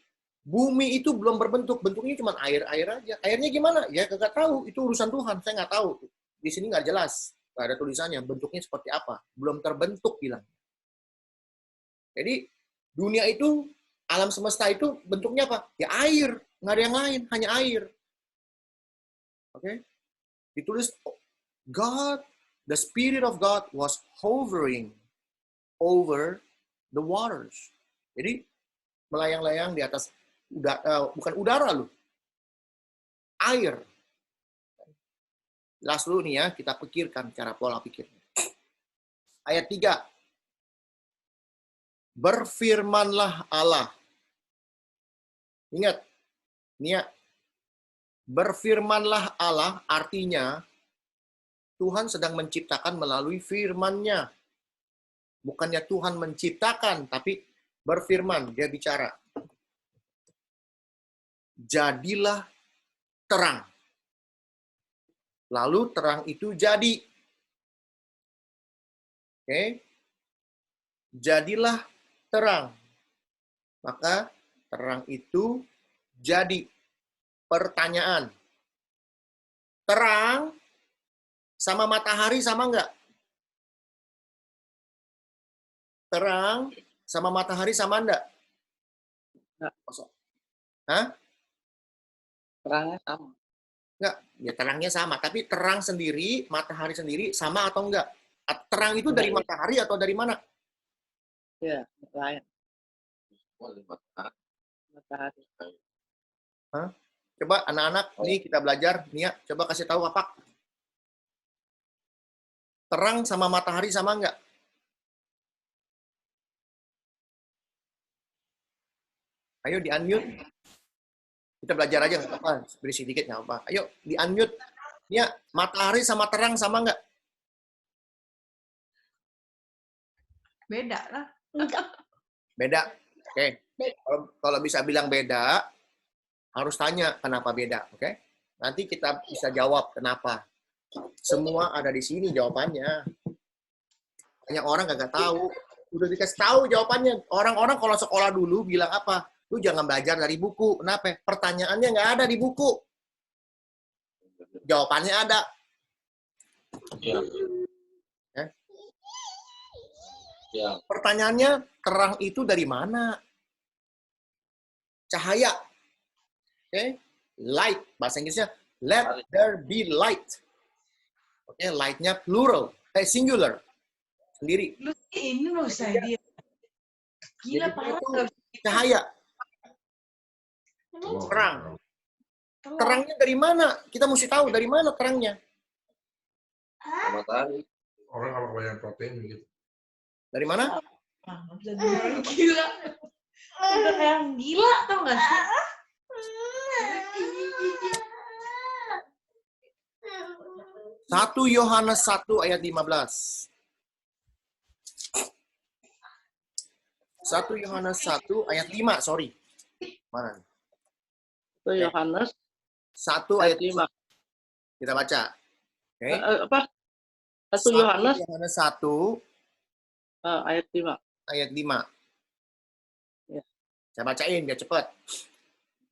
Speaker 1: bumi itu belum berbentuk, bentuknya cuma air-air aja. Airnya gimana? Ya nggak tahu, itu urusan Tuhan, saya nggak tahu. Di sini nggak jelas, nggak ada tulisannya, bentuknya seperti apa. Belum terbentuk bilang. Jadi dunia itu, alam semesta itu bentuknya apa? Ya air, nggak ada yang lain, hanya air. Oke? Ditulis, God, the Spirit of God was hovering over the waters. Jadi melayang-layang di atas bukan udara loh, air. Jelas dulu nih ya, kita pikirkan cara pola pikirnya. Ayat 3. Berfirmanlah Allah. Ingat, nih ya, berfirmanlah Allah artinya Tuhan sedang menciptakan melalui firman-Nya. Bukannya Tuhan menciptakan, tapi berfirman, dia bicara. Jadilah terang. Lalu terang itu jadi. Oke. Jadilah terang. Maka terang itu jadi. Pertanyaan. Terang sama matahari sama enggak? Terang sama matahari sama enggak?
Speaker 2: Enggak.
Speaker 1: Hah?
Speaker 2: Terangnya sama.
Speaker 1: Enggak, ya terangnya sama. Tapi terang sendiri, matahari sendiri sama atau enggak? Terang itu dari matahari atau dari mana?
Speaker 2: Iya, lain. Matahari.
Speaker 1: Hah? Coba anak-anak, nih kita belajar. Nia, coba kasih tahu apa? Terang sama matahari sama enggak? Ayo di-unmute. Kita belajar aja, nggak apa-apa. Beri sedikit, nggak apa-apa. Ayo di-unmute. Nia, matahari sama terang sama enggak?
Speaker 3: beda lah.
Speaker 1: Beda. Oke. Kalau bisa bilang beda, harus tanya kenapa beda. Oke. Nanti kita bisa jawab kenapa. Semua ada di sini jawabannya. Banyak orang nggak tahu. Udah dikasih tahu jawabannya. Orang-orang kalau sekolah dulu bilang apa? Lu jangan belajar dari buku. Kenapa? Pertanyaannya nggak ada di buku. Jawabannya ada.
Speaker 4: Ya. Ya.
Speaker 1: Pertanyaannya, terang itu dari mana? Cahaya. Oke? Light. Bahasa Inggrisnya, let there be light. Oke, light-nya plural. Singular. Sendiri.
Speaker 3: Lu ini loh saya dia. Gila
Speaker 1: Jadi
Speaker 3: parah.
Speaker 1: itu
Speaker 3: nggak bisa.
Speaker 1: cahaya. Terang. Terangnya dari mana? Kita mesti tahu dari mana terangnya.
Speaker 4: Matahari.
Speaker 5: Orang kalau kebanyakan protein gitu.
Speaker 1: Dari mana?
Speaker 3: Ah, nggak bisa dibilang gila. Udah kayak gila tau gak sih?
Speaker 1: 1 Yohanes 1 ayat 15. 1 Yohanes 1 ayat 5, sorry. Mana?
Speaker 2: Itu Yohanes
Speaker 1: 1 ayat
Speaker 2: 5.
Speaker 1: 5. Kita baca. Oke.
Speaker 2: Apa? 1 Yohanes
Speaker 1: 1
Speaker 2: ayat 5.
Speaker 1: ayat 5. Saya bacain biar cepat.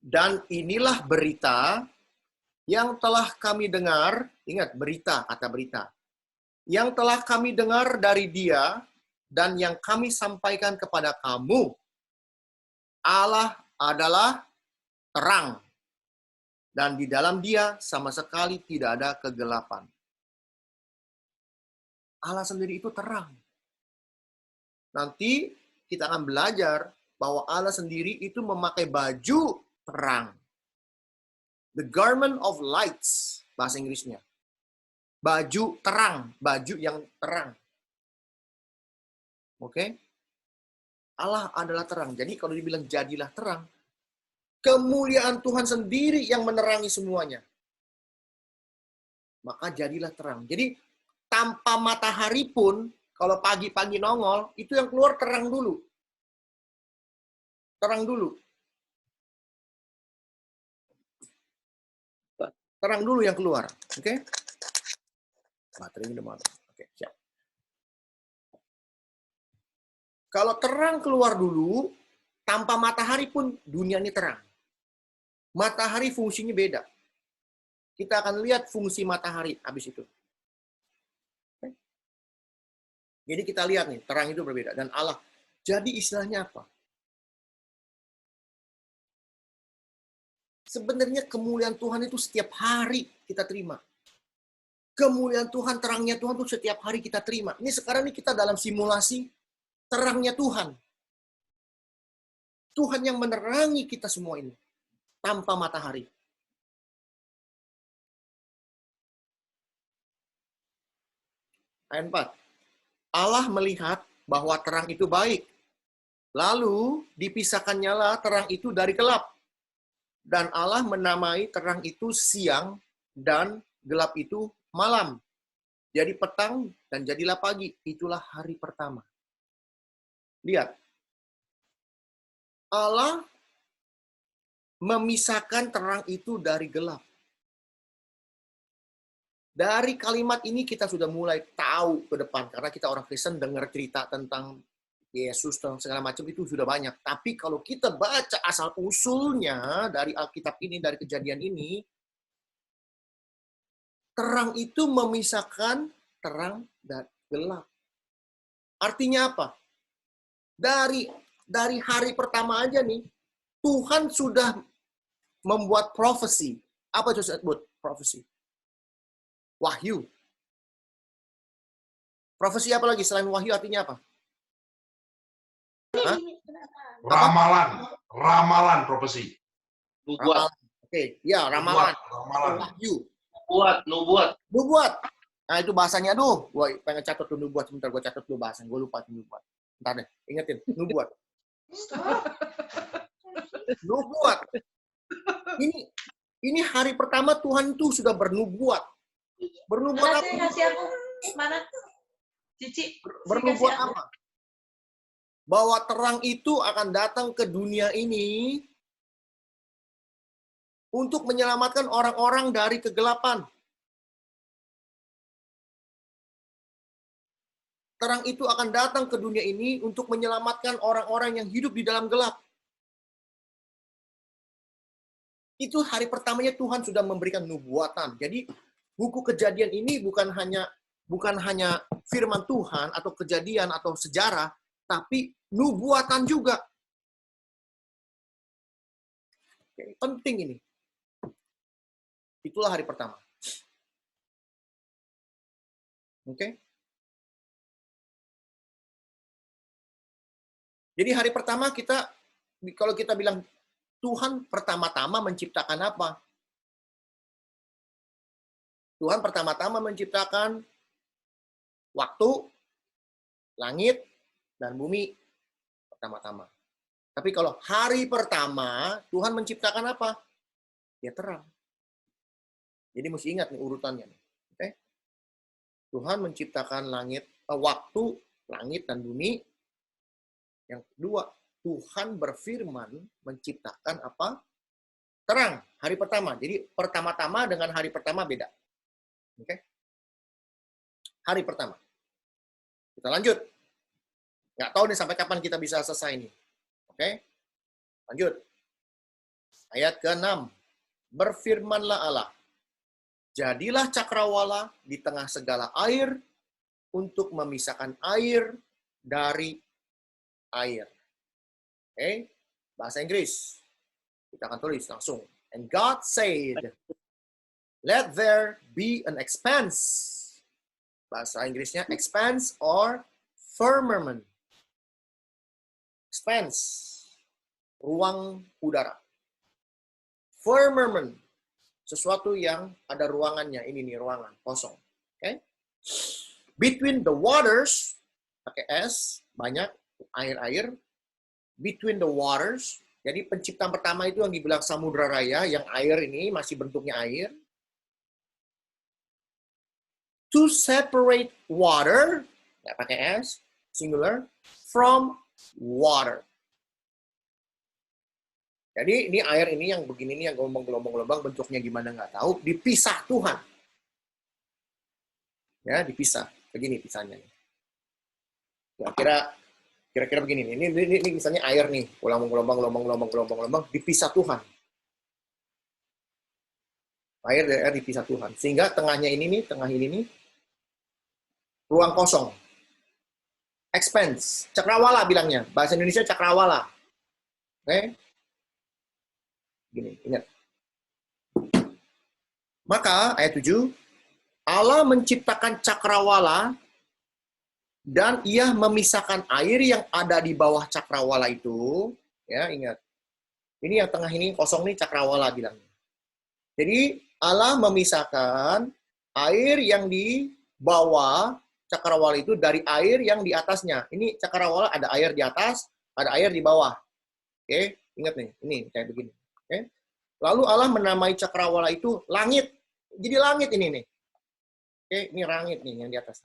Speaker 1: Dan inilah berita yang telah kami dengar, ingat berita, kata berita. Yang telah kami dengar dari Dia dan yang kami sampaikan kepada kamu. Allah adalah terang. Dan di dalam Dia sama sekali tidak ada kegelapan. Allah sendiri itu terang. Nanti kita akan belajar bahwa Allah sendiri itu memakai baju terang. The garment of lights, bahasa Inggrisnya. Baju terang, baju yang terang. Oke? Allah adalah terang. Jadi kalau dibilang jadilah terang, kemuliaan Tuhan sendiri yang menerangi semuanya. Maka jadilah terang. Jadi tanpa matahari pun, kalau pagi-pagi nongol, itu yang keluar terang dulu. Terang dulu. Terang dulu yang keluar. Oke? Baterainya udah mati. Oke, siap. Kalau terang keluar dulu, tanpa matahari pun dunia ini terang. Matahari fungsinya beda. Kita akan lihat fungsi matahari habis itu. Jadi kita lihat nih, terang itu berbeda. Dan Allah. Jadi istilahnya apa? Sebenarnya kemuliaan Tuhan itu setiap hari kita terima. Kemuliaan Tuhan, terangnya Tuhan itu setiap hari kita terima. Ini sekarang ini kita dalam simulasi terangnya Tuhan. Tuhan yang menerangi kita semua ini. Tanpa matahari. Ayat 4. Allah melihat bahwa terang itu baik. Lalu dipisahkannya lah terang itu dari gelap. Dan Allah menamai terang itu siang dan gelap itu malam. Jadi petang dan jadilah pagi. Itulah hari pertama. Lihat. Allah memisahkan terang itu dari gelap. Dari kalimat ini kita sudah mulai tahu ke depan. Karena kita orang Kristen dengar cerita tentang Yesus dan segala macam itu sudah banyak. Tapi kalau kita baca asal-usulnya dari Alkitab ini, dari kejadian ini, terang itu memisahkan terang dan gelap. Artinya apa? Dari hari pertama aja nih, Tuhan sudah membuat profesi. Apa itu disebut profesi? Wahyu. Profesi apa lagi selain wahyu artinya apa? Hah?
Speaker 5: Ramalan. Ramalan profesi.
Speaker 4: Nubuat.
Speaker 1: Oke, ya ramalan.
Speaker 5: Ramalan.
Speaker 1: Wahyu.
Speaker 4: Nubuat.
Speaker 1: Nubuat. Nah itu bahasanya, aduh, gue pengen catat tuh nubuat. Sebentar gue catat dulu bahasanya, gue lupa tuh nubuat. Ntar deh, ingetin, nubuat. Nubuat. Ini hari pertama Tuhan tuh sudah bernubuat. Bernubuat apa?
Speaker 3: Kasih aku mana? Cici.
Speaker 1: Bernubuat
Speaker 3: kasih aku.
Speaker 1: apa? Bahwa terang itu akan datang ke dunia ini untuk menyelamatkan orang-orang dari kegelapan. Terang itu akan datang ke dunia ini untuk menyelamatkan orang-orang yang hidup di dalam gelap. Itu hari pertamanya Tuhan sudah memberikan nubuatan. Jadi buku Kejadian ini bukan hanya firman Tuhan atau kejadian atau sejarah, tapi nubuatan juga. Oke, penting ini. Itulah hari pertama. Oke. Jadi hari pertama kalau kita bilang Tuhan pertama-tama menciptakan apa? Tuhan pertama-tama menciptakan waktu, langit, dan bumi pertama-tama. Tapi kalau hari pertama, Tuhan menciptakan apa? Ya terang. Jadi mesti ingat nih urutannya. Oke? Tuhan menciptakan waktu, langit, dan bumi. Yang kedua, Tuhan berfirman menciptakan apa? Terang, hari pertama. Jadi pertama-tama dengan hari pertama beda. Oke? Hari pertama. Kita lanjut. Nggak tahu nih sampai kapan kita bisa selesai ini. Oke? Lanjut. Ayat ke-6. Berfirmanlah Allah, jadilah cakrawala di tengah segala air untuk memisahkan air dari air. Oke, bahasa Inggris. Kita akan tulis langsung. And God said, let there be an expanse. Bahasa Inggrisnya expanse or firmament. Expanse, ruang udara. Firmament, sesuatu yang ada ruangannya. Ini nih ruangan, kosong. Okay? Between the waters, pakai S, banyak, air-air. Between the waters, jadi penciptaan pertama itu yang dibilang samudra raya, yang air ini masih bentuknya air. To separate water, nggak pakai S, singular, from water. Jadi ini air ini yang begini nih, yang gelombang-gelombang bentuknya gimana nggak tahu, dipisah Tuhan. Ya, dipisah. Begini pisahnya. Kira-kira begini. Ini misalnya air nih, gelombang, dipisah Tuhan. Air dari air dipisah Tuhan. Sehingga tengahnya ini nih, ruang kosong. Expanse. Cakrawala bilangnya. Bahasa Indonesia cakrawala. Oke? Gini, ingat. Maka, ayat 7, Allah menciptakan cakrawala dan ia memisahkan air yang ada di bawah cakrawala itu. Ya, ingat. Ini yang tengah ini kosong nih cakrawala bilangnya. Jadi, Allah memisahkan air yang di bawah cakrawala itu dari air yang di atasnya. Ini cakrawala ada air di atas, ada air di bawah. Oke, ingat nih, ini kayak begini. Oke. Lalu Allah menamai cakrawala itu langit. Jadi langit ini nih. Oke, ini langit nih yang di atas.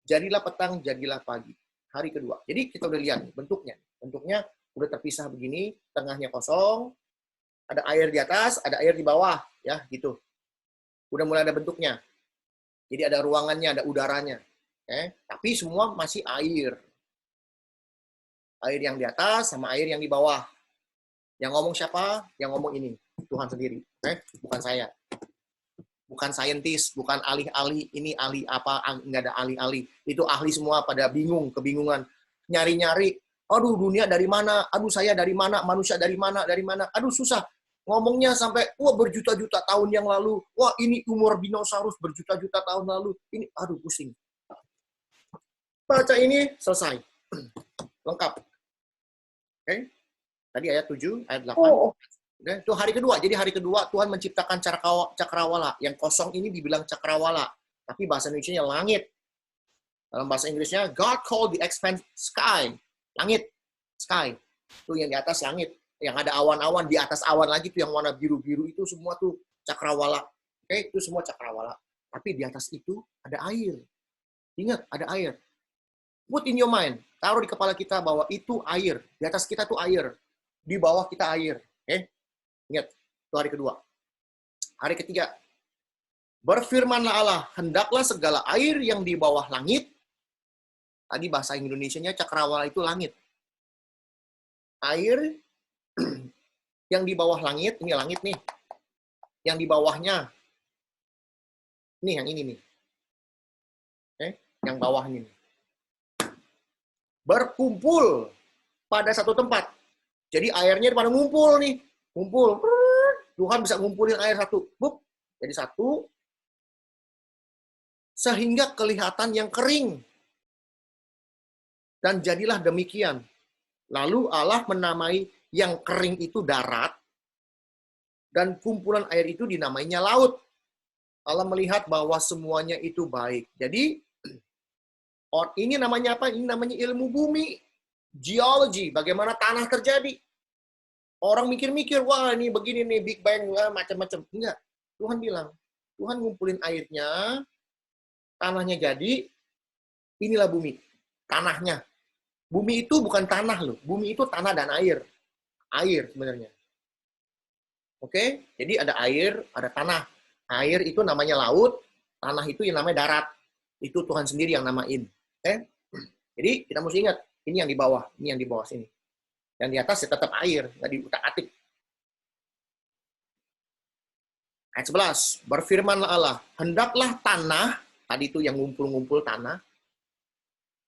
Speaker 1: Jadilah petang, jadilah pagi. Hari kedua. Jadi kita udah lihat nih, bentuknya. Bentuknya udah terpisah begini, tengahnya kosong, ada air di atas, ada air di bawah, ya gitu. Udah mulai ada bentuknya. Jadi ada ruangannya, ada udaranya. Oke, tapi semua masih air. Air yang di atas sama air yang di bawah. Yang ngomong siapa? Yang ngomong ini. Tuhan sendiri. Oke? Bukan saya. Bukan saintis, bukan ahli-ahli. Ini ahli apa? Nggak ada ahli-ahli. Itu ahli semua pada bingung, kebingungan. Nyari-nyari. Aduh, dunia dari mana? Aduh, saya dari mana? Manusia dari mana? Dari mana? Aduh, susah. Ngomongnya sampai, wah berjuta-juta tahun yang lalu. Wah, ini umur dinosaurus berjuta-juta tahun lalu. Ini, aduh, pusing. Baca ini, selesai. Lengkap. Oke? Tadi ayat 7, ayat 8. Oke, itu hari kedua. Jadi hari kedua Tuhan menciptakan cakrawala. Yang kosong ini dibilang cakrawala. Tapi bahasa Indonesianya langit. Dalam bahasa Inggrisnya, God called the expanse sky. Langit. Sky. Itu yang di atas langit. Yang ada awan-awan. Di atas awan lagi tuh yang warna biru-biru itu semua tuh cakrawala. Oke, itu semua cakrawala. Tapi di atas itu ada air. Ingat, ada air. Put in your mind. Taruh di kepala kita bahwa itu air. Di atas kita tuh air. Di bawah kita air. Oke? Ingat, itu hari kedua. Hari ketiga. Berfirmanlah Allah, hendaklah segala air yang di bawah langit. Tadi bahasa Indonesianya cakrawala itu langit. Air yang di bawah langit, ini langit nih. Yang di bawahnya. Nih, yang ini nih. Oke? Yang bawah ini. Berkumpul pada satu tempat. Jadi airnya pada ngumpul nih. Ngumpul. Tuhan bisa ngumpulin air satu. Bup. Jadi satu. Sehingga kelihatan yang kering. Dan jadilah demikian. Lalu Allah menamai yang kering itu darat. Dan kumpulan air itu dinamainya laut. Allah melihat bahwa semuanya itu baik. Jadi, ini namanya apa? Ini namanya ilmu bumi. Geology. Bagaimana tanah terjadi. Orang mikir-mikir, wah ini begini nih, Big Bang, macam-macam. Enggak. Tuhan bilang, Tuhan ngumpulin airnya, tanahnya jadi, inilah bumi. Tanahnya. Bumi itu bukan tanah loh. Bumi itu tanah dan air. Air sebenarnya. Oke? Jadi ada air, ada tanah. Air itu namanya laut, tanah itu yang namanya darat. Itu Tuhan sendiri yang namain. Oke? Jadi kita mesti ingat, ini yang di bawah sini. Yang di atas ya tetap air, nggak diutak-atik. Ayat 11, berfirmanlah Allah, hendaklah tanah, tadi itu yang ngumpul-ngumpul tanah,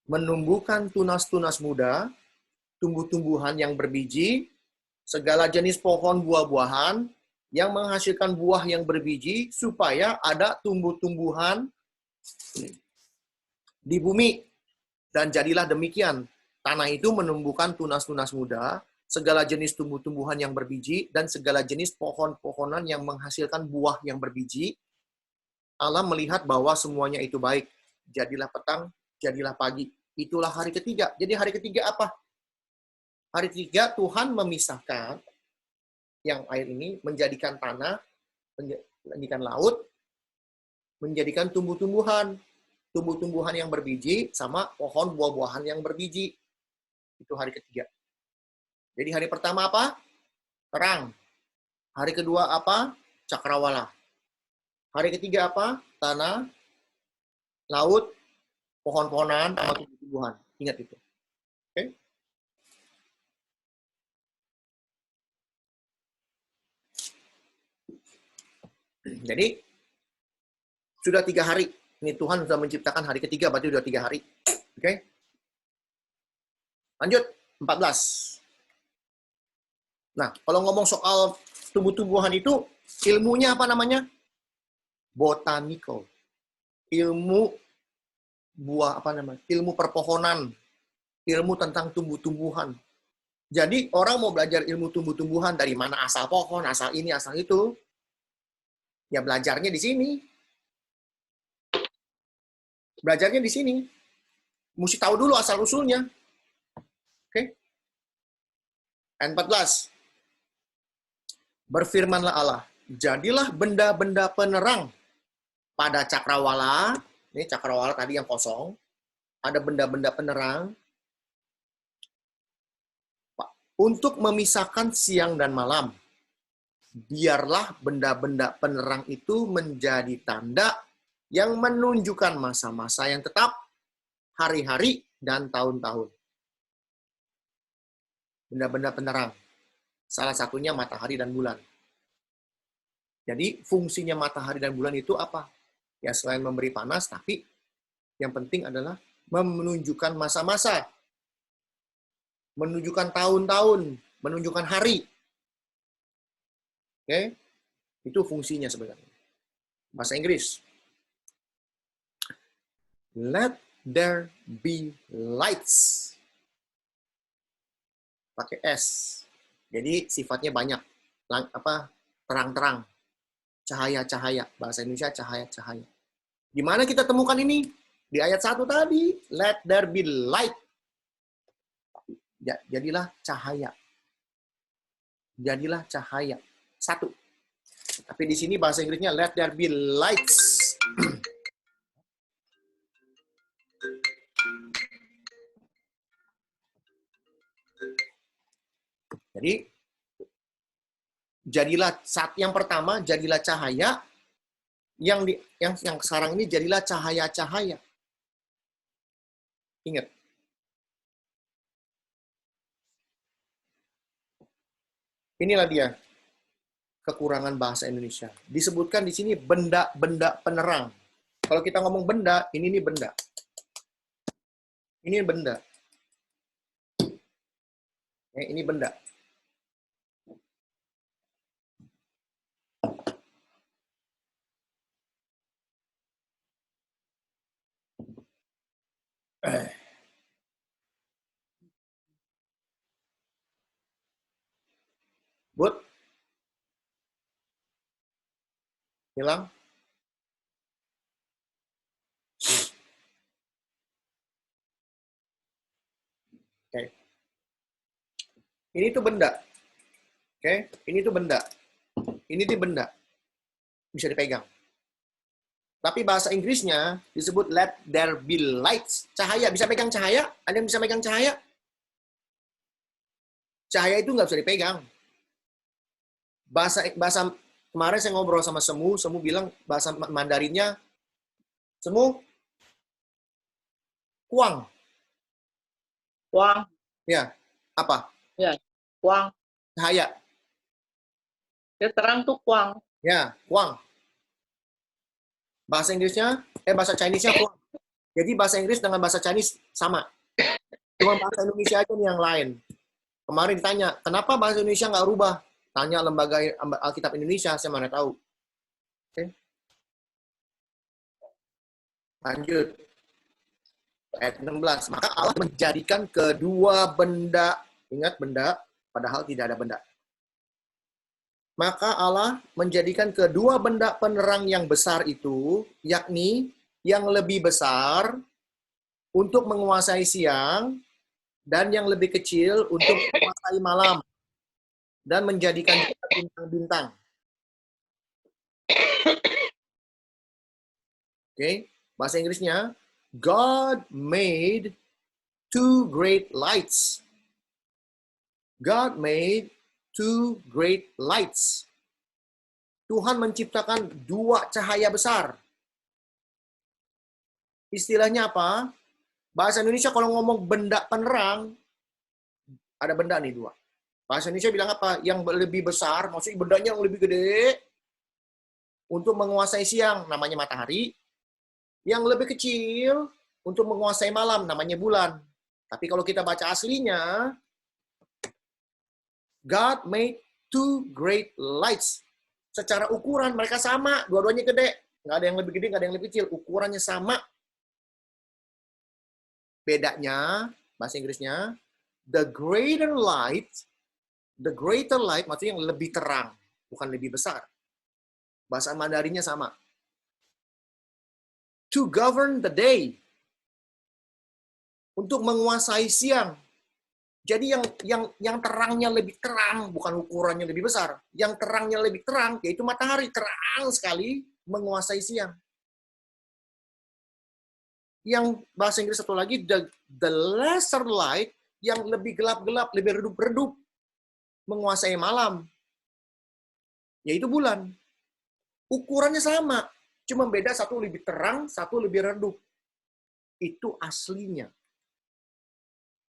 Speaker 1: menumbuhkan tunas-tunas muda, tumbuh-tumbuhan yang berbiji, segala jenis pohon buah-buahan, yang menghasilkan buah yang berbiji, supaya ada tumbuh-tumbuhan di bumi. Dan jadilah demikian. Tanah itu menumbuhkan tunas-tunas muda, segala jenis tumbuh-tumbuhan yang berbiji, dan segala jenis pohon-pohonan yang menghasilkan buah yang berbiji. Allah melihat bahwa semuanya itu baik. Jadilah petang, jadilah pagi. Itulah hari ketiga. Jadi hari ketiga apa? Hari ketiga Tuhan memisahkan yang air ini, menjadikan tanah, menjadikan laut, menjadikan tumbuh-tumbuhan. Tumbuh-tumbuhan yang berbiji sama pohon buah-buahan yang berbiji. Itu hari ketiga. Jadi hari pertama apa? Terang. Hari kedua apa? Cakrawala. Hari ketiga apa? Tanah, laut, pohon-pohonan, sama tumbuh-tumbuhan. Ingat itu. Oke? Jadi, sudah 3 hari. Ini Tuhan sudah menciptakan hari ketiga, berarti sudah 3 hari. Oke? Lanjut, 14. Nah, kalau ngomong soal tumbuh-tumbuhan itu, ilmunya apa namanya? Botanical. Ilmu buah, apa namanya? Ilmu perpohonan. Ilmu tentang tumbuh-tumbuhan. Jadi, orang mau belajar ilmu tumbuh-tumbuhan, dari mana asal pohon, asal ini, asal itu, ya belajarnya di sini. Belajarnya di sini. Mesti tahu dulu asal-usulnya. Oke? Ayat 14. Berfirmanlah Allah, jadilah benda-benda penerang pada cakrawala. Ini cakrawala tadi yang kosong. Ada benda-benda penerang untuk memisahkan siang dan malam. Biarlah benda-benda penerang itu menjadi tanda yang menunjukkan masa-masa yang tetap, hari-hari, dan tahun-tahun. Benda-benda penerang. Salah satunya matahari dan bulan. Jadi fungsinya matahari dan bulan itu apa? Ya selain memberi panas, tapi yang penting adalah menunjukkan masa-masa. Menunjukkan tahun-tahun. Menunjukkan hari. Oke? Itu fungsinya sebenarnya. Bahasa Inggris. Let there be lights. Pakai S. Jadi sifatnya banyak. Terang-terang. Cahaya-cahaya. Bahasa Indonesia cahaya-cahaya. Di mana kita temukan ini? Di ayat 1 tadi. Let there be light. Jadilah cahaya. Jadilah cahaya. 1. Tapi di sini bahasa Inggrisnya let there be lights. Jadi jadilah saat yang pertama jadilah cahaya, yang sekarang ini jadilah cahaya-cahaya. Ingat. Inilah dia kekurangan bahasa Indonesia. Disebutkan di sini benda-benda penerang. Kalau kita ngomong benda, ini benda. Ini benda. Ini benda. Bud? Hilang? Oke. Ini tuh benda. Oke, ini tuh benda. Ini tuh benda. Bisa dipegang. Tapi bahasa Inggrisnya disebut let there be lights. Cahaya. Bisa pegang cahaya? Ada yang bisa pegang cahaya? Cahaya itu nggak bisa dipegang. Bahasa kemarin saya ngobrol sama Semu bilang bahasa Mandarinnya, Semu, kuang.
Speaker 2: Kuang.
Speaker 1: Ya, apa?
Speaker 2: Kuang.
Speaker 1: Cahaya.
Speaker 2: Dia terang tuh kuang.
Speaker 1: Ya, kuang. Bahasa Inggrisnya, bahasa Chinese-nya kuang. Jadi bahasa Inggris dengan bahasa Chinese sama. Cuma bahasa Indonesia aja nih yang lain. Kemarin ditanya, kenapa bahasa Indonesia nggak rubah? Tanya lembaga Alkitab Indonesia, saya mana tahu. Oke. Lanjut. Ayat 16. Maka Allah menjadikan kedua benda, ingat benda, padahal tidak ada benda. Maka Allah menjadikan kedua benda penerang yang besar itu, yakni yang lebih besar untuk menguasai siang, dan yang lebih kecil untuk menguasai malam, dan menjadikan juga bintang-bintang. Oke, bahasa Inggrisnya, God made two great lights. God made two great lights. Tuhan menciptakan dua cahaya besar. Istilahnya apa? Bahasa Indonesia kalau ngomong benda penerang, ada benda nih dua. Bahasa Indonesia bilang apa? Yang lebih besar, maksudnya bendanya yang lebih gede, untuk menguasai siang, namanya matahari. Yang lebih kecil, untuk menguasai malam, namanya bulan. Tapi kalau kita baca aslinya, God made two great lights. Secara ukuran mereka sama, dua-duanya gede. Nggak ada yang lebih gede, nggak ada yang lebih kecil. Ukurannya sama. Bedanya, bahasa Inggrisnya, the greater light maksudnya yang lebih terang, bukan lebih besar. Bahasa Mandarinnya sama. To govern the day. Untuk menguasai siang. Jadi yang terangnya lebih terang, bukan ukurannya lebih besar. Yang terangnya lebih terang, yaitu matahari. Terang sekali menguasai siang. Yang bahasa Inggris satu lagi, the lesser light, yang lebih gelap-gelap, lebih redup-redup, menguasai malam. Yaitu bulan. Ukurannya sama. Cuma beda, satu lebih terang, satu lebih redup. Itu aslinya.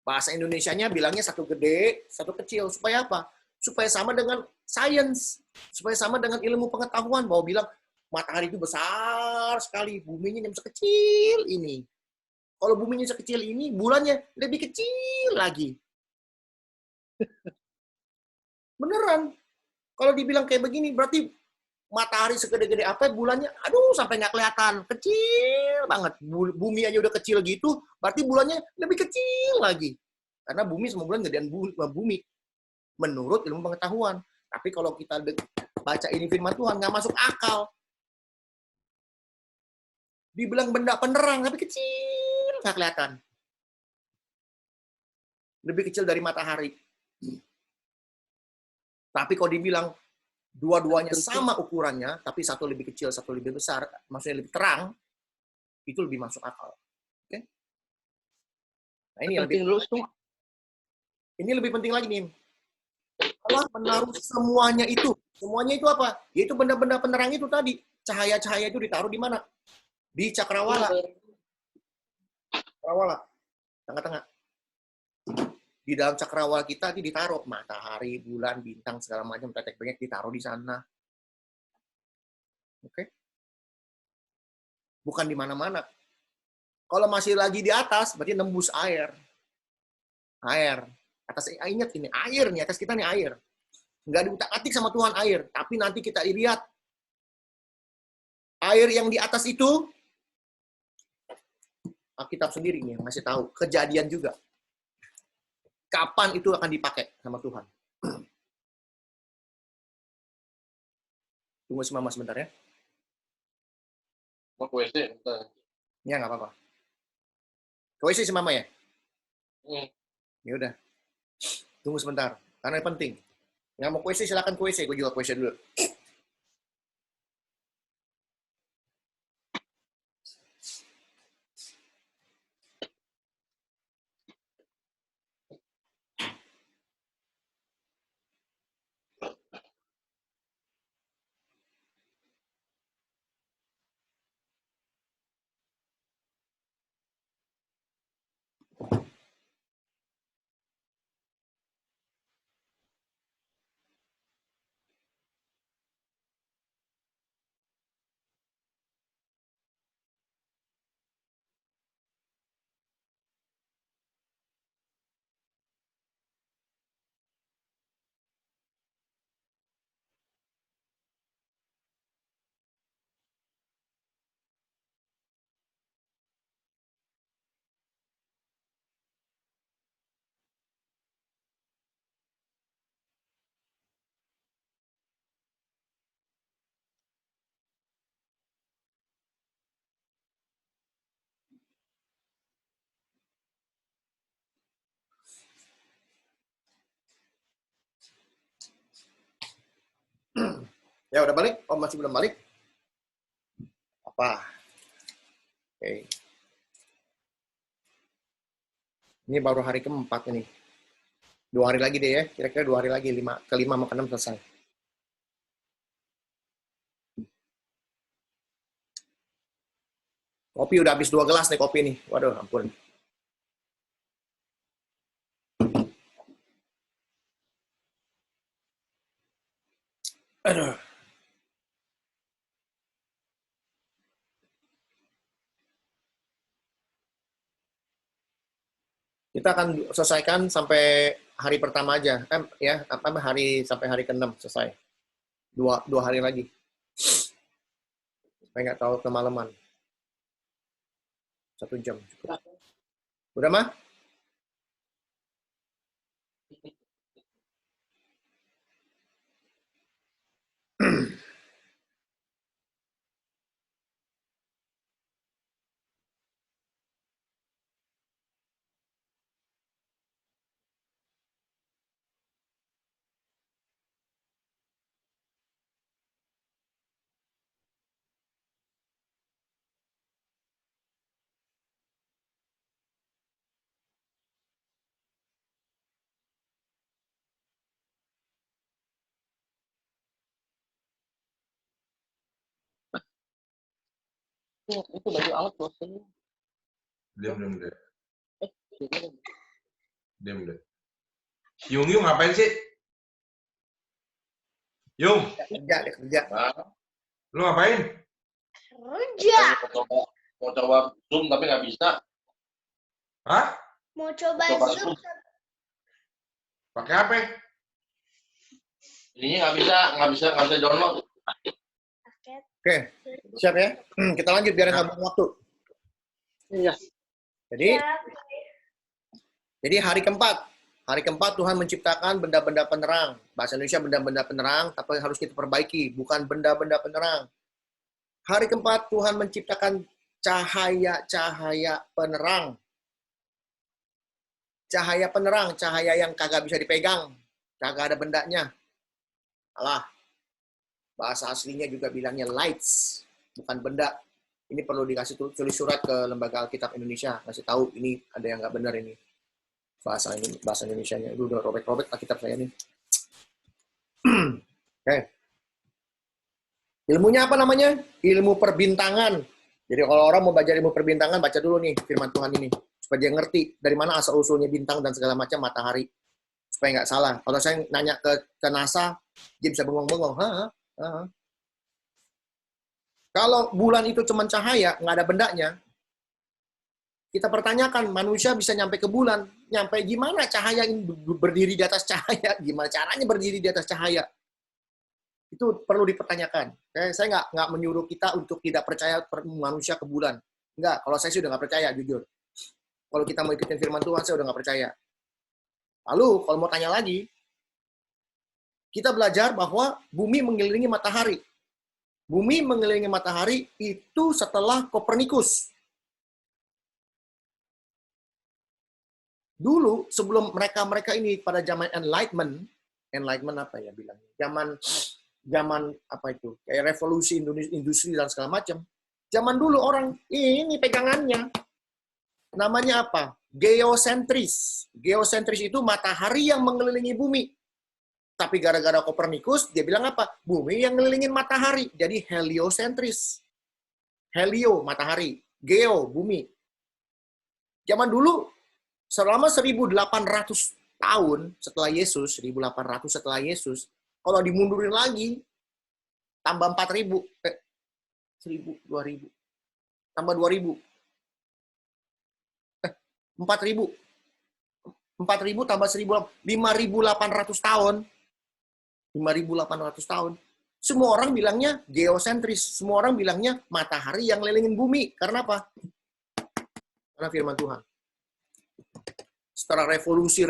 Speaker 1: Bahasa Indonesianya bilangnya satu gede, satu kecil. Supaya apa? Supaya sama dengan sains. Supaya sama dengan ilmu pengetahuan. Bahwa bilang, matahari itu besar sekali. Buminya yang sekecil ini. Kalau buminya sekecil ini, bulannya lebih kecil lagi. Beneran. Kalau dibilang kayak begini, berarti matahari segede-gede apa, bulannya, aduh, sampai nggak kelihatan. Kecil banget. Bumi aja udah kecil gitu, berarti bulannya lebih kecil lagi. Karena bumi sama bulan gedean bumi. Menurut ilmu pengetahuan. Tapi kalau kita baca ini firman Tuhan, nggak masuk akal. Dibilang benda penerang, tapi kecil, nggak kelihatan. Lebih kecil dari matahari. Tapi kalau dibilang dua-duanya sama ukurannya, tapi satu lebih kecil, satu lebih besar, maksudnya lebih terang, itu lebih masuk akal. Oke? Nah, ini lebih penting lagi nih. Allah menaruh semuanya itu. Semuanya itu apa? Yaitu benda-benda penerang itu tadi. Cahaya-cahaya itu ditaruh di mana? Di cakrawala. Cakrawala. Tengah-tengah. Di dalam cakrawala kita ditaruh matahari, bulan, bintang, segala macam, tetek bengek ditaruh di sana. Oke? Bukan di mana-mana. Kalau masih lagi di atas, berarti nembus air. Air. Atas ingat ini, air nih, atas kita nih air. Nggak diutak-atik sama Tuhan air. Tapi nanti kita lihat, air yang di atas itu, Alkitab sendiri nih yang ngasih tahu. Kejadian juga. Kapan itu akan dipakai sama Tuhan. Tunggu si Mama sebentar ya.
Speaker 4: Mau ke WC? Bentar.
Speaker 1: Ya, nggak apa-apa. Ke WC si Mama ya? Ya udah. Tunggu sebentar. Karena ini penting. Nggak mau ke WC, silakan ke WC. Gue juga ke WC dulu. Ya udah balik? Oh masih belum balik? Apa? Oke. Ini baru hari keempat ini. 2 hari lagi deh ya. Kira-kira 2 hari lagi. Ke-5 sama ke-6 selesai. Kopi udah habis 2 gelas nih kopi nih. Waduh ampun. Aduh. Kita akan selesaikan sampai hari pertama aja. Ya, sampai hari ke-6 selesai. 2 hari lagi. Supaya nggak tahu kemalaman. 1 jam. Udah mah?
Speaker 2: Itu baju anget loh sih.
Speaker 5: Diam.
Speaker 2: Ini.
Speaker 5: Diam. Yung ngapain sih? Yung,
Speaker 1: Kerja.
Speaker 4: Nah,
Speaker 5: lu ngapain?
Speaker 3: Kerja.
Speaker 4: mau coba Zoom tapi nggak bisa.
Speaker 5: Hah?
Speaker 3: Mau coba
Speaker 4: Coba
Speaker 3: Zoom.
Speaker 4: Zoom.
Speaker 5: Pakai apa?
Speaker 4: Ininya nggak bisa download.
Speaker 3: Paket.
Speaker 1: Oke, siap ya? Kita lanjut biar nggak buang waktu.
Speaker 2: Iya.
Speaker 1: Jadi hari keempat Tuhan menciptakan benda-benda penerang. Bahasa Indonesia benda-benda penerang, tapi harus kita perbaiki, bukan benda-benda penerang. Hari keempat Tuhan menciptakan cahaya-cahaya penerang. Cahaya penerang, cahaya yang kagak bisa dipegang, kagak ada bendanya. Alah, bahasa aslinya juga bilangnya lights, bukan benda. Ini perlu dikasih tulis surat ke Lembaga Alkitab Indonesia, kasih tahu ini ada yang nggak benar ini. Bahasa Indonesianya itu udah robek-robek Alkitab saya nih. Oke. Ilmunya apa namanya? Ilmu perbintangan. Jadi kalau orang mau belajar ilmu perbintangan, baca dulu nih firman Tuhan ini. Supaya dia ngerti dari mana asal-usulnya bintang dan segala macam matahari. Supaya nggak salah. Kalau saya nanya ke NASA, dia bisa bengong-bengong. Kalau bulan itu cuma cahaya, nggak ada bendanya, kita pertanyakan, manusia bisa nyampe ke bulan. Nyampe gimana cahaya ini berdiri di atas cahaya? Gimana caranya berdiri di atas cahaya? Itu perlu dipertanyakan. Saya nggak menyuruh kita untuk tidak percaya manusia ke bulan. Nggak, kalau saya sih udah nggak percaya, jujur. Kalau kita mau ikutin firman Tuhan, saya udah nggak percaya. Lalu, kalau mau tanya lagi, kita belajar bahwa bumi mengelilingi matahari. Bumi mengelilingi matahari itu setelah Kopernikus. Dulu, sebelum mereka ini pada zaman Enlightenment apa ya bilangnya? Zaman apa itu? Kayak revolusi industri dan segala macam. Zaman dulu orang ini pegangannya namanya apa? Geosentris. Geosentris itu matahari yang mengelilingi bumi. Tapi gara-gara Kopernikus, dia bilang apa? Bumi yang ngelilingin matahari. Jadi heliosentris. Helio, matahari. Geo, bumi. Zaman dulu, selama 1800 tahun setelah Yesus, 1800 setelah Yesus, kalau dimundurin lagi, tambah 4000, 1000, 2000, tambah 2000, 4000, 4000 tambah 1000, 5800 tahun, 5800 tahun. Semua orang bilangnya geosentris, semua orang bilangnya matahari yang ngelilingin bumi. Karena apa? Karena firman Tuhan. Setelah revolusi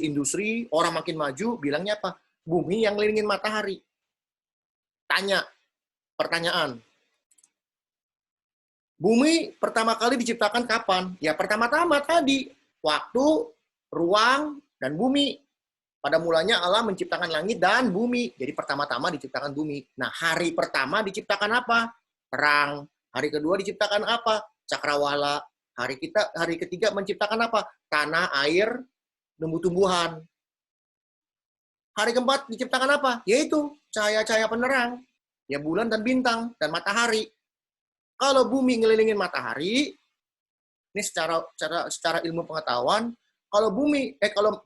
Speaker 1: industri, orang makin maju, bilangnya apa? Bumi yang ngelilingin matahari. Pertanyaan. Bumi pertama kali diciptakan kapan? Ya pertama-tama tadi. Waktu, ruang, dan bumi. Pada mulanya Allah menciptakan langit dan bumi. Jadi pertama-tama diciptakan bumi. Nah, hari pertama diciptakan apa? Perang. Hari kedua diciptakan apa? Cakrawala. Hari ketiga menciptakan apa? Tanah, air, tumbuh-tumbuhan. Hari keempat diciptakan apa? Yaitu cahaya-cahaya penerang. Ya bulan dan bintang dan matahari. Kalau bumi ngelilingin matahari, ini secara ilmu pengetahuan, kalau bumi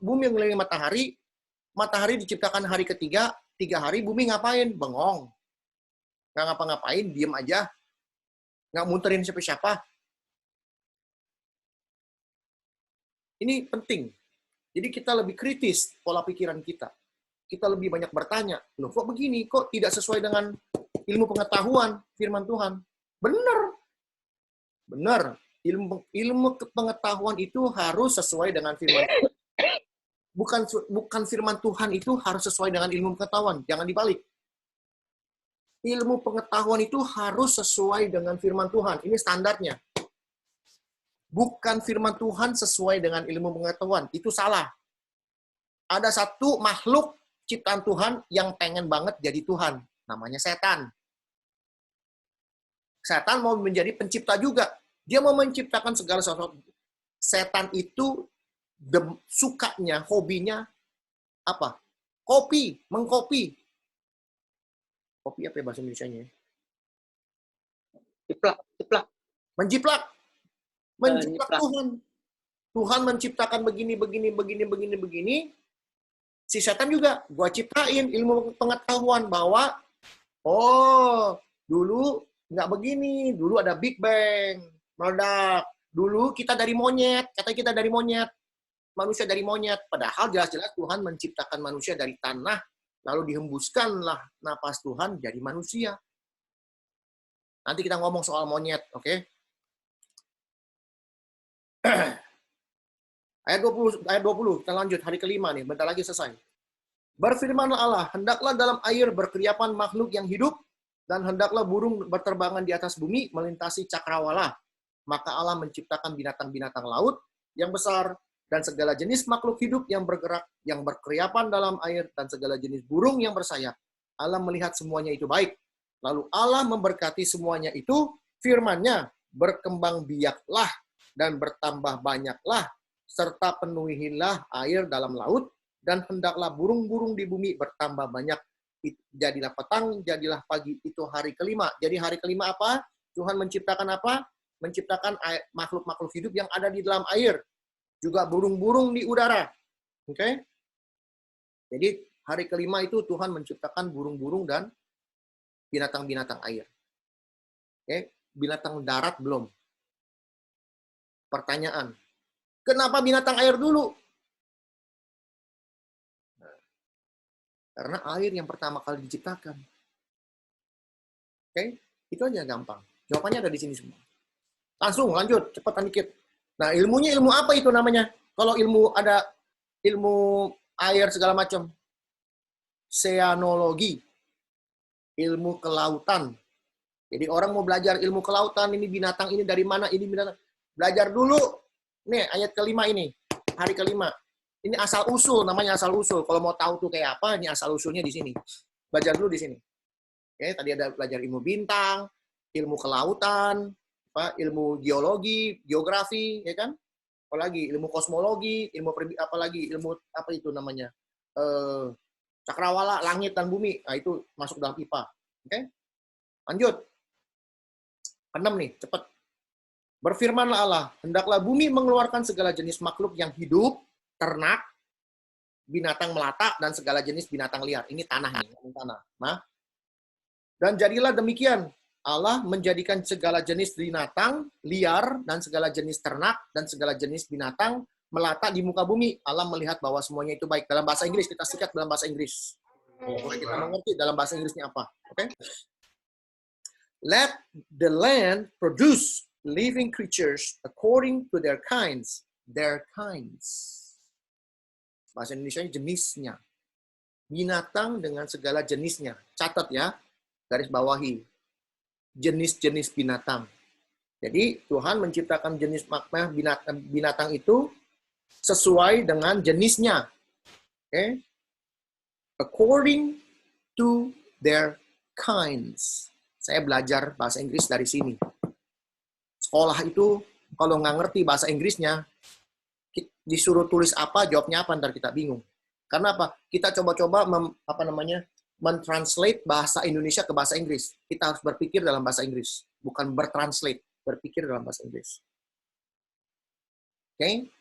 Speaker 1: ngelilingin matahari, matahari diciptakan hari ketiga, 3 hari bumi ngapain? Bengong. Nggak ngapa-ngapain, diem aja. Nggak muterin siapa-siapa. Ini penting. Jadi kita lebih kritis pola pikiran kita. Kita lebih banyak bertanya, loh kok begini? Kok tidak sesuai dengan ilmu pengetahuan firman Tuhan? Benar. Ilmu pengetahuan itu harus sesuai dengan firman Tuhan. Bukan firman Tuhan itu harus sesuai dengan ilmu pengetahuan. Jangan dibalik. Ilmu pengetahuan itu harus sesuai dengan firman Tuhan. Ini standarnya. Bukan firman Tuhan sesuai dengan ilmu pengetahuan. Itu salah. Ada satu makhluk ciptaan Tuhan yang pengen banget jadi Tuhan. Namanya setan. Setan mau menjadi pencipta juga. Dia mau menciptakan segala sesuatu. Setan itu sukanya, hobinya apa? Mengkopi. Kopi apa ya bahasa Indonesianya?
Speaker 2: Jiplak.
Speaker 1: Menjiplak Tuhan. Tuhan menciptakan begini. Si setan juga, gua ciptain ilmu pengetahuan bahwa, dulu nggak begini. Dulu ada Big Bang, meledak. Dulu kita dari monyet, katanya kita dari monyet. Manusia dari monyet. Padahal jelas-jelas Tuhan menciptakan manusia dari tanah, lalu dihembuskanlah napas Tuhan jadi manusia. Nanti kita ngomong soal monyet, oke? Ayat 20, kita lanjut hari kelima nih, bentar lagi selesai. Berfirmanlah Allah, hendaklah dalam air berkeriapan makhluk yang hidup, dan hendaklah burung berterbangan di atas bumi melintasi cakrawala. Maka Allah menciptakan binatang-binatang laut yang besar, dan segala jenis makhluk hidup yang bergerak, yang berkeriapan dalam air, dan segala jenis burung yang bersayap. Allah melihat semuanya itu baik. Lalu Allah memberkati semuanya itu, firman-Nya, berkembang biaklah, dan bertambah banyaklah, serta penuhilah air dalam laut, dan hendaklah burung-burung di bumi bertambah banyak. Jadilah petang, jadilah pagi. Itu hari kelima. Jadi hari kelima apa? Tuhan menciptakan apa? Menciptakan makhluk-makhluk hidup yang ada di dalam air. Juga burung-burung di udara. Oke? Jadi hari kelima itu Tuhan menciptakan burung-burung dan binatang-binatang air. Oke? Binatang darat belum. Pertanyaan, kenapa binatang air dulu? Karena air yang pertama kali diciptakan. Oke? Itu aja gampang. Jawabannya ada di sini semua. Langsung, lanjut. Cepetan dikit. Nah, ilmunya ilmu apa itu namanya? Kalau ada ilmu air segala macam. Oceanologi. Ilmu kelautan. Jadi orang mau belajar ilmu kelautan, ini binatang ini dari mana, ini binatang. Belajar dulu. Nih, ayat kelima ini. Hari kelima. Ini asal-usul, namanya asal-usul. Kalau mau tahu tuh kayak apa, ini asal-usulnya di sini. Belajar dulu di sini. Oke, tadi ada belajar ilmu bintang, ilmu kelautan, ilmu geologi, geografi, ya kan? Apalagi ilmu kosmologi, apalagi ilmu apa itu namanya? Cakrawala, langit dan bumi. Nah, itu masuk dalam IPA. Oke? Lanjut. 6 nih, cepat. Berfirmanlah Allah, hendaklah bumi mengeluarkan segala jenis makhluk yang hidup, ternak, binatang melata, dan segala jenis binatang liar. Ini tanah nih, tanah. Nah, dan jadilah demikian. Allah menjadikan segala jenis binatang liar dan segala jenis ternak dan segala jenis binatang melata di muka bumi. Allah melihat bahwa semuanya itu baik. Dalam bahasa Inggris, kita sikat dalam bahasa Inggris. Supaya kita mengerti dalam bahasa Inggrisnya apa. Oke? Let the land produce living creatures according to their kinds. Their kinds. Bahasa Indonesia jenisnya. Binatang dengan segala jenisnya. Catat ya. Garis bawahi. Jenis-jenis binatang. Jadi Tuhan menciptakan jenis binatang itu sesuai dengan jenisnya. Oke? according to their kinds. Saya belajar bahasa Inggris dari sini. Sekolah itu kalau nggak ngerti bahasa Inggrisnya, disuruh tulis apa, jawabnya apa, ntar kita bingung. Karena apa? Kita coba-coba mentranslate bahasa Indonesia ke bahasa Inggris. Kita harus berpikir dalam bahasa Inggris, bukan bertranslate, berpikir dalam bahasa Inggris. Oke?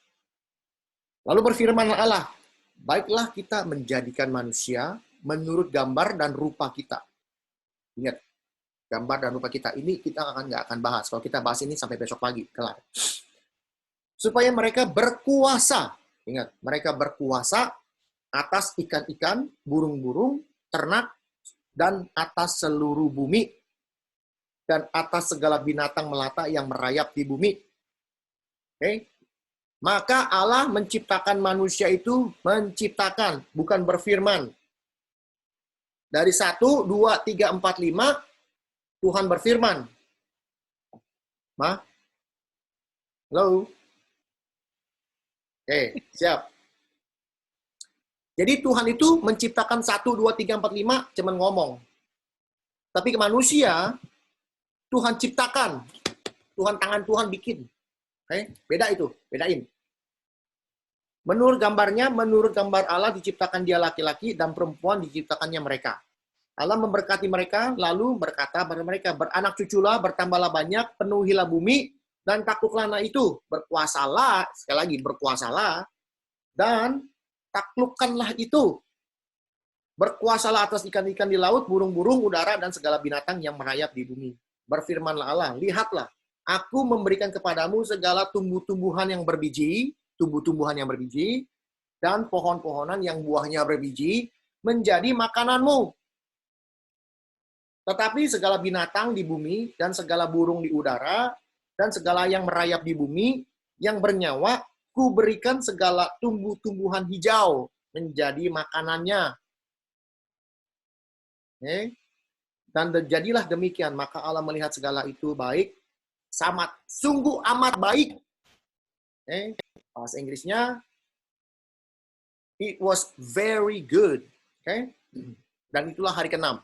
Speaker 1: Lalu berfirman Allah, baiklah kita menjadikan manusia menurut gambar dan rupa kita. Ingat, gambar dan rupa kita ini kita nggak akan bahas. Kalau kita bahas ini sampai besok pagi, kelar. Supaya mereka berkuasa. Ingat, mereka berkuasa atas ikan-ikan, burung-burung, ternak, dan atas seluruh bumi, dan atas segala binatang melata yang merayap di bumi. Oke? Maka Allah menciptakan manusia itu, menciptakan, bukan berfirman. Dari 1, 2, 3, 4, 5, Tuhan berfirman. Halo? Oke, siap. Jadi Tuhan itu menciptakan 1, 2, 3, 4, 5, cuman ngomong. Tapi ke manusia, Tuhan ciptakan. Tangan Tuhan bikin. Oke, beda itu, bedain. Menurut gambar Allah diciptakan dia laki-laki dan perempuan diciptakannya mereka. Allah memberkati mereka, lalu berkata kepada mereka, beranak cuculah, bertambahlah banyak, penuhilah bumi, dan takluklah itu. Berkuasalah, sekali lagi, berkuasalah, dan taklukkanlah itu. Berkuasalah atas ikan-ikan di laut, burung-burung udara, dan segala binatang yang merayap di bumi. Berfirmanlah Allah, lihatlah, aku memberikan kepadamu segala tumbuh-tumbuhan yang berbiji, dan pohon-pohonan yang buahnya berbiji, menjadi makananmu. Tetapi segala binatang di bumi, dan segala burung di udara, dan segala yang merayap di bumi, yang bernyawa, ku berikan segala tumbuh-tumbuhan hijau, menjadi makanannya. Dan jadilah demikian, maka Allah melihat segala itu baik, sungguh amat baik. Bahasa Inggrisnya, it was very good. Dan itulah hari ke-6.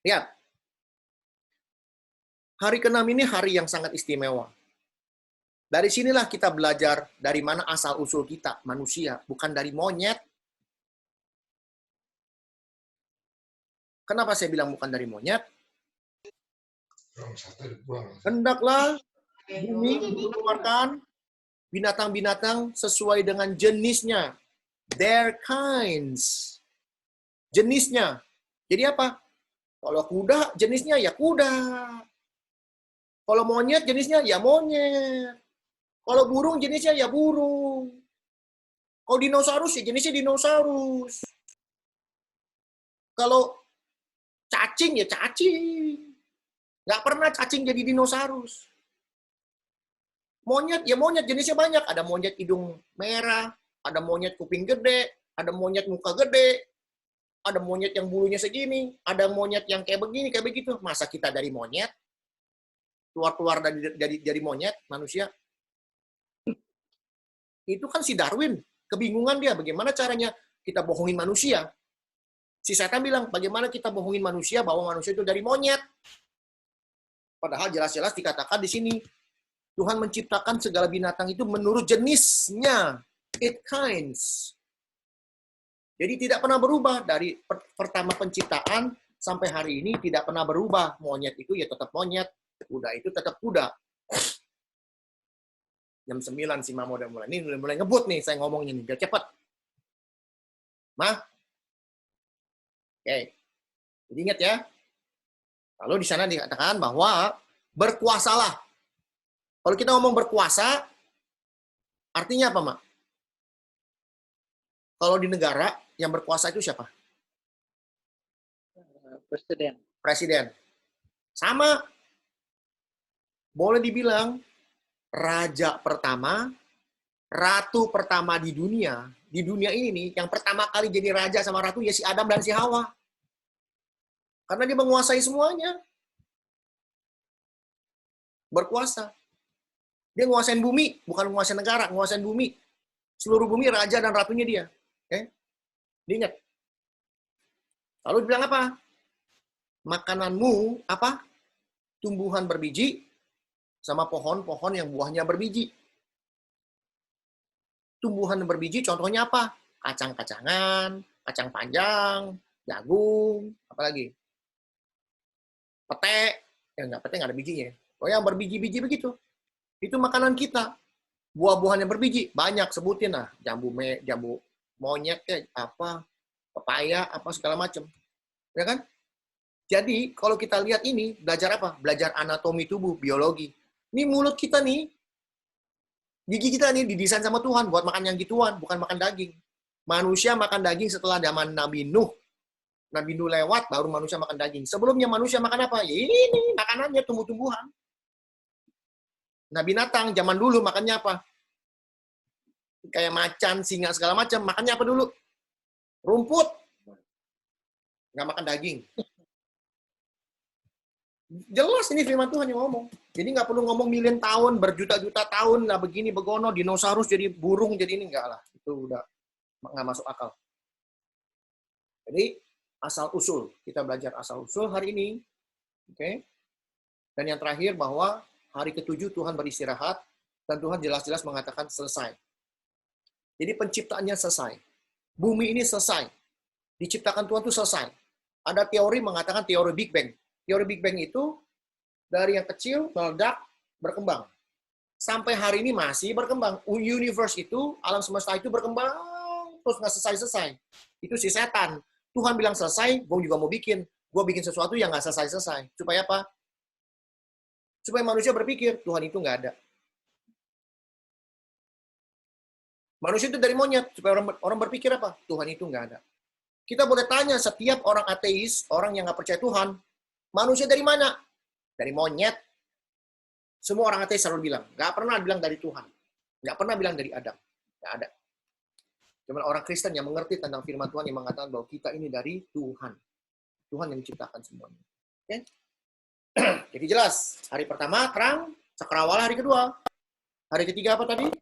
Speaker 1: Lihat, hari ke-6 ini hari yang sangat istimewa. Dari sinilah kita belajar dari mana asal-usul kita, manusia, bukan dari monyet. Kenapa saya bilang bukan dari monyet? Hendaklah bumi mengeluarkan binatang-binatang sesuai dengan jenisnya. Their kinds. Jenisnya. Jadi apa? Kalau kuda, jenisnya ya kuda. Kalau monyet, jenisnya ya monyet. Kalau burung, jenisnya ya burung. Kalau dinosaurus, ya jenisnya dinosaurus. Kalau cacing, ya cacing. Nggak pernah cacing jadi dinosaurus. Monyet, ya monyet, jenisnya banyak. Ada monyet hidung merah, ada monyet kuping gede, ada monyet muka gede, ada monyet yang bulunya segini, ada monyet yang kayak begini, kayak begitu. Masa kita dari monyet? Keluar dari monyet, manusia? Itu kan si Darwin. Kebingungan dia, bagaimana caranya kita bohongin manusia. Si setan bilang, bagaimana kita bohongin manusia bahwa manusia itu dari monyet. Padahal jelas-jelas dikatakan di sini, Tuhan menciptakan segala binatang itu menurut jenisnya. It kinds. Jadi tidak pernah berubah. Dari pertama penciptaan sampai hari ini tidak pernah berubah. Monyet itu ya tetap monyet. Kuda itu tetap kuda. Jam 9 si Mama udah mulai. Ini udah mulai ngebut nih saya ngomongnya nih. Biar cepat. Oke. Jadi ingat ya. Lalu di sana dikatakan bahwa berkuasalah. Kalau kita ngomong berkuasa, artinya apa, Mak? Kalau di negara, yang berkuasa itu siapa? Presiden. Sama. Boleh dibilang, raja pertama, ratu pertama di dunia ini nih, yang pertama kali jadi raja sama ratu, ya si Adam dan si Hawa. Karena dia menguasai semuanya. Berkuasa. Dia nguasain bumi, bukan nguasain negara, nguasain bumi. Seluruh bumi raja dan ratunya dia. Diingat. Lalu dibilang apa? Makananmu apa? Tumbuhan berbiji sama pohon-pohon yang buahnya berbiji. Tumbuhan berbiji contohnya apa? Kacang-kacangan, kacang panjang, jagung, apalagi? Pete, enggak, pete nggak ada bijinya. Oh yang berbiji-biji begitu. Itu makanan kita. Buah-buahan yang berbiji, banyak sebutin lah. Jambu monyet, apa, pepaya, apa segala macam. Ya kan? Jadi, kalau kita lihat ini, belajar apa? Belajar anatomi tubuh, biologi. Ini mulut kita nih, gigi kita nih didesain sama Tuhan buat makan yang gituan, bukan makan daging. Manusia makan daging setelah zaman Nabi Nuh. Nabi Nuh lewat, baru manusia makan daging. Sebelumnya manusia makan apa? Ya ini, makanannya tumbuh-tumbuhan. Nah, binatang zaman dulu makannya apa? Kayak macan, singa, segala macam. Makannya apa dulu? Rumput. Nggak makan daging. Jelas ini firman Tuhan yang ngomong. Jadi nggak perlu ngomong miliar tahun, berjuta-juta tahun lah begini, begono, dinosaurus jadi burung, jadi ini enggak lah. Itu udah nggak masuk akal. Jadi asal-usul. Kita belajar asal-usul hari ini. Oke. Dan yang terakhir bahwa hari ke-7 Tuhan beristirahat dan Tuhan jelas-jelas mengatakan selesai. Jadi penciptaannya selesai. Bumi ini selesai. Diciptakan Tuhan itu selesai. Ada teori mengatakan teori Big Bang. Teori Big Bang itu dari yang kecil meledak berkembang. Sampai hari ini masih berkembang. Universe itu, alam semesta itu berkembang terus nggak selesai-selesai. Itu si setan. Tuhan bilang selesai, gue juga mau bikin. Gue bikin sesuatu yang nggak selesai-selesai. Supaya apa? Supaya manusia berpikir, Tuhan itu nggak ada. Manusia itu dari monyet. Supaya orang berpikir apa? Tuhan itu nggak ada. Kita boleh tanya setiap orang ateis, orang yang nggak percaya Tuhan, manusia dari mana? Dari monyet. Semua orang ateis selalu bilang. Nggak pernah bilang dari Tuhan. Nggak pernah bilang dari Adam. Nggak ada. Cuma orang Kristen yang mengerti tentang firman Tuhan yang mengatakan bahwa kita ini dari Tuhan. Tuhan yang menciptakan semuanya. Oke? Jadi jelas. Hari pertama terang, cakrawala hari kedua. Hari ketiga apa tadi?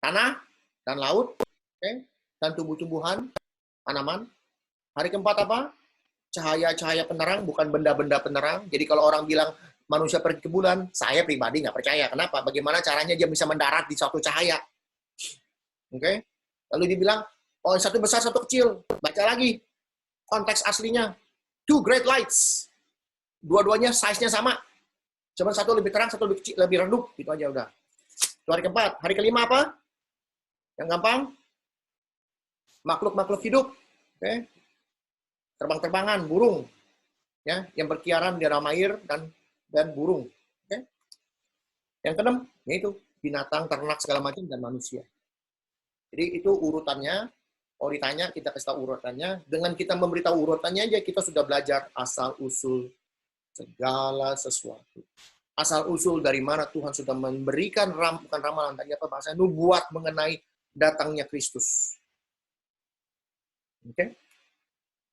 Speaker 1: Tanah dan laut. Oke? Dan tumbuh-tumbuhan, tanaman. Hari keempat apa? Cahaya-cahaya penerang, bukan benda-benda penerang. Jadi kalau orang bilang manusia pergi ke bulan, saya pribadi nggak percaya. Kenapa? Bagaimana caranya dia bisa mendarat di suatu cahaya? Oke? Lalu dibilang, oh satu besar, satu kecil. Baca lagi. Konteks aslinya. Two great lights. Dua-duanya size-nya sama. Cuma satu lebih terang, satu lebih kecil, lebih redup. Gitu aja udah. Itu hari keempat. Hari kelima apa? Yang gampang? Makhluk-makhluk hidup. Oke? Terbang-terbangan, burung. Ya, yang berkeliaran di dalam air dan burung. Oke? Yang keenam, yaitu binatang, ternak, segala macam, dan manusia. Jadi itu urutannya. Kalau ditanya, kita kasih tahu urutannya. Dengan kita memberitahu urutannya aja, kita sudah belajar asal-usul segala sesuatu. Asal-usul dari mana Tuhan sudah memberikan bukan ramalan, tadi apa bahasanya, nubuat mengenai datangnya Kristus. Oke?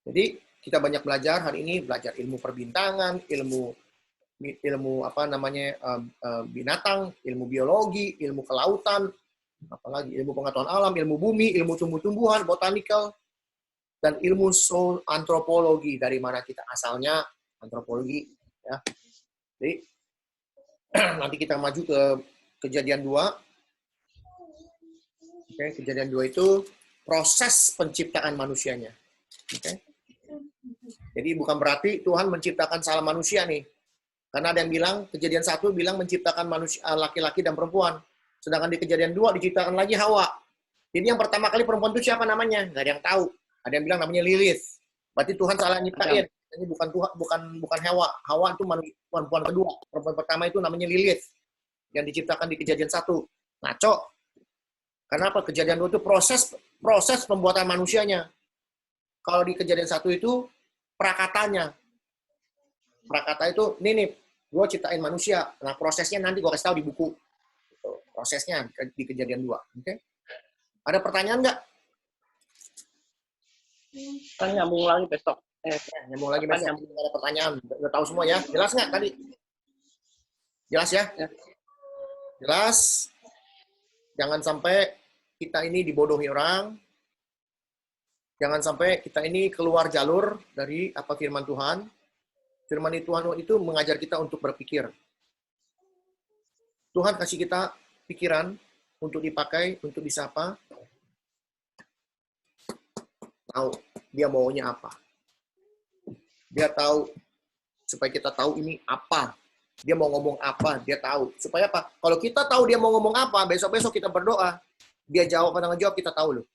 Speaker 1: Jadi kita banyak belajar hari ini, belajar ilmu perbintangan, ilmu apa namanya binatang, ilmu biologi, ilmu kelautan, apalagi ilmu pengetahuan alam, ilmu bumi, ilmu tumbuh-tumbuhan, botanikal, dan ilmu antropologi dari mana kita asalnya, antropologi. Ya. Jadi nanti kita maju ke kejadian 2. Oke, kejadian 2 itu proses penciptaan manusianya. Oke. Jadi bukan berarti Tuhan menciptakan salah manusia nih. Karena ada yang bilang, kejadian 1 bilang menciptakan manusia laki-laki dan perempuan. Sedangkan di kejadian 2 diciptakan lagi Hawa. Jadi yang pertama kali perempuan itu siapa namanya? Nggak ada yang tahu. Ada yang bilang namanya Lilith. Berarti Tuhan salah nyiptain. Ini bukan Tuhan, bukan Hawa. Hawa itu perempuan kedua. Perempuan pertama itu namanya Lilith. Yang diciptakan di kejadian 1. Ngaco. Kenapa? Kejadian 2 itu proses pembuatan manusianya. Kalau di kejadian 1 itu prakatanya. Prakata itu, nih, gue ciptain manusia. Nah, prosesnya nanti gue kasih tahu di buku. Prosesnya di kejadian 2. Oke? Ada pertanyaan nggak?
Speaker 2: Kan nyambung lagi besok.
Speaker 1: Nyambung lagi besok. Ada pertanyaan. Udah tahu semua ya? Jelas nggak tadi? Jelas ya? Jelas. Jangan sampai kita ini dibodohi orang. Jangan sampai kita ini keluar jalur dari apa firman Tuhan. Firman Tuhan itu mengajar kita untuk berpikir. Tuhan kasih kita pikiran untuk dipakai, untuk bisa apa? Tahu dia maunya apa. Dia tahu, supaya kita tahu ini apa. Dia mau ngomong apa, dia tahu. Supaya apa? Kalau kita tahu dia mau ngomong apa, besok-besok kita berdoa, dia jawab atau nggak jawab, kita tahu loh.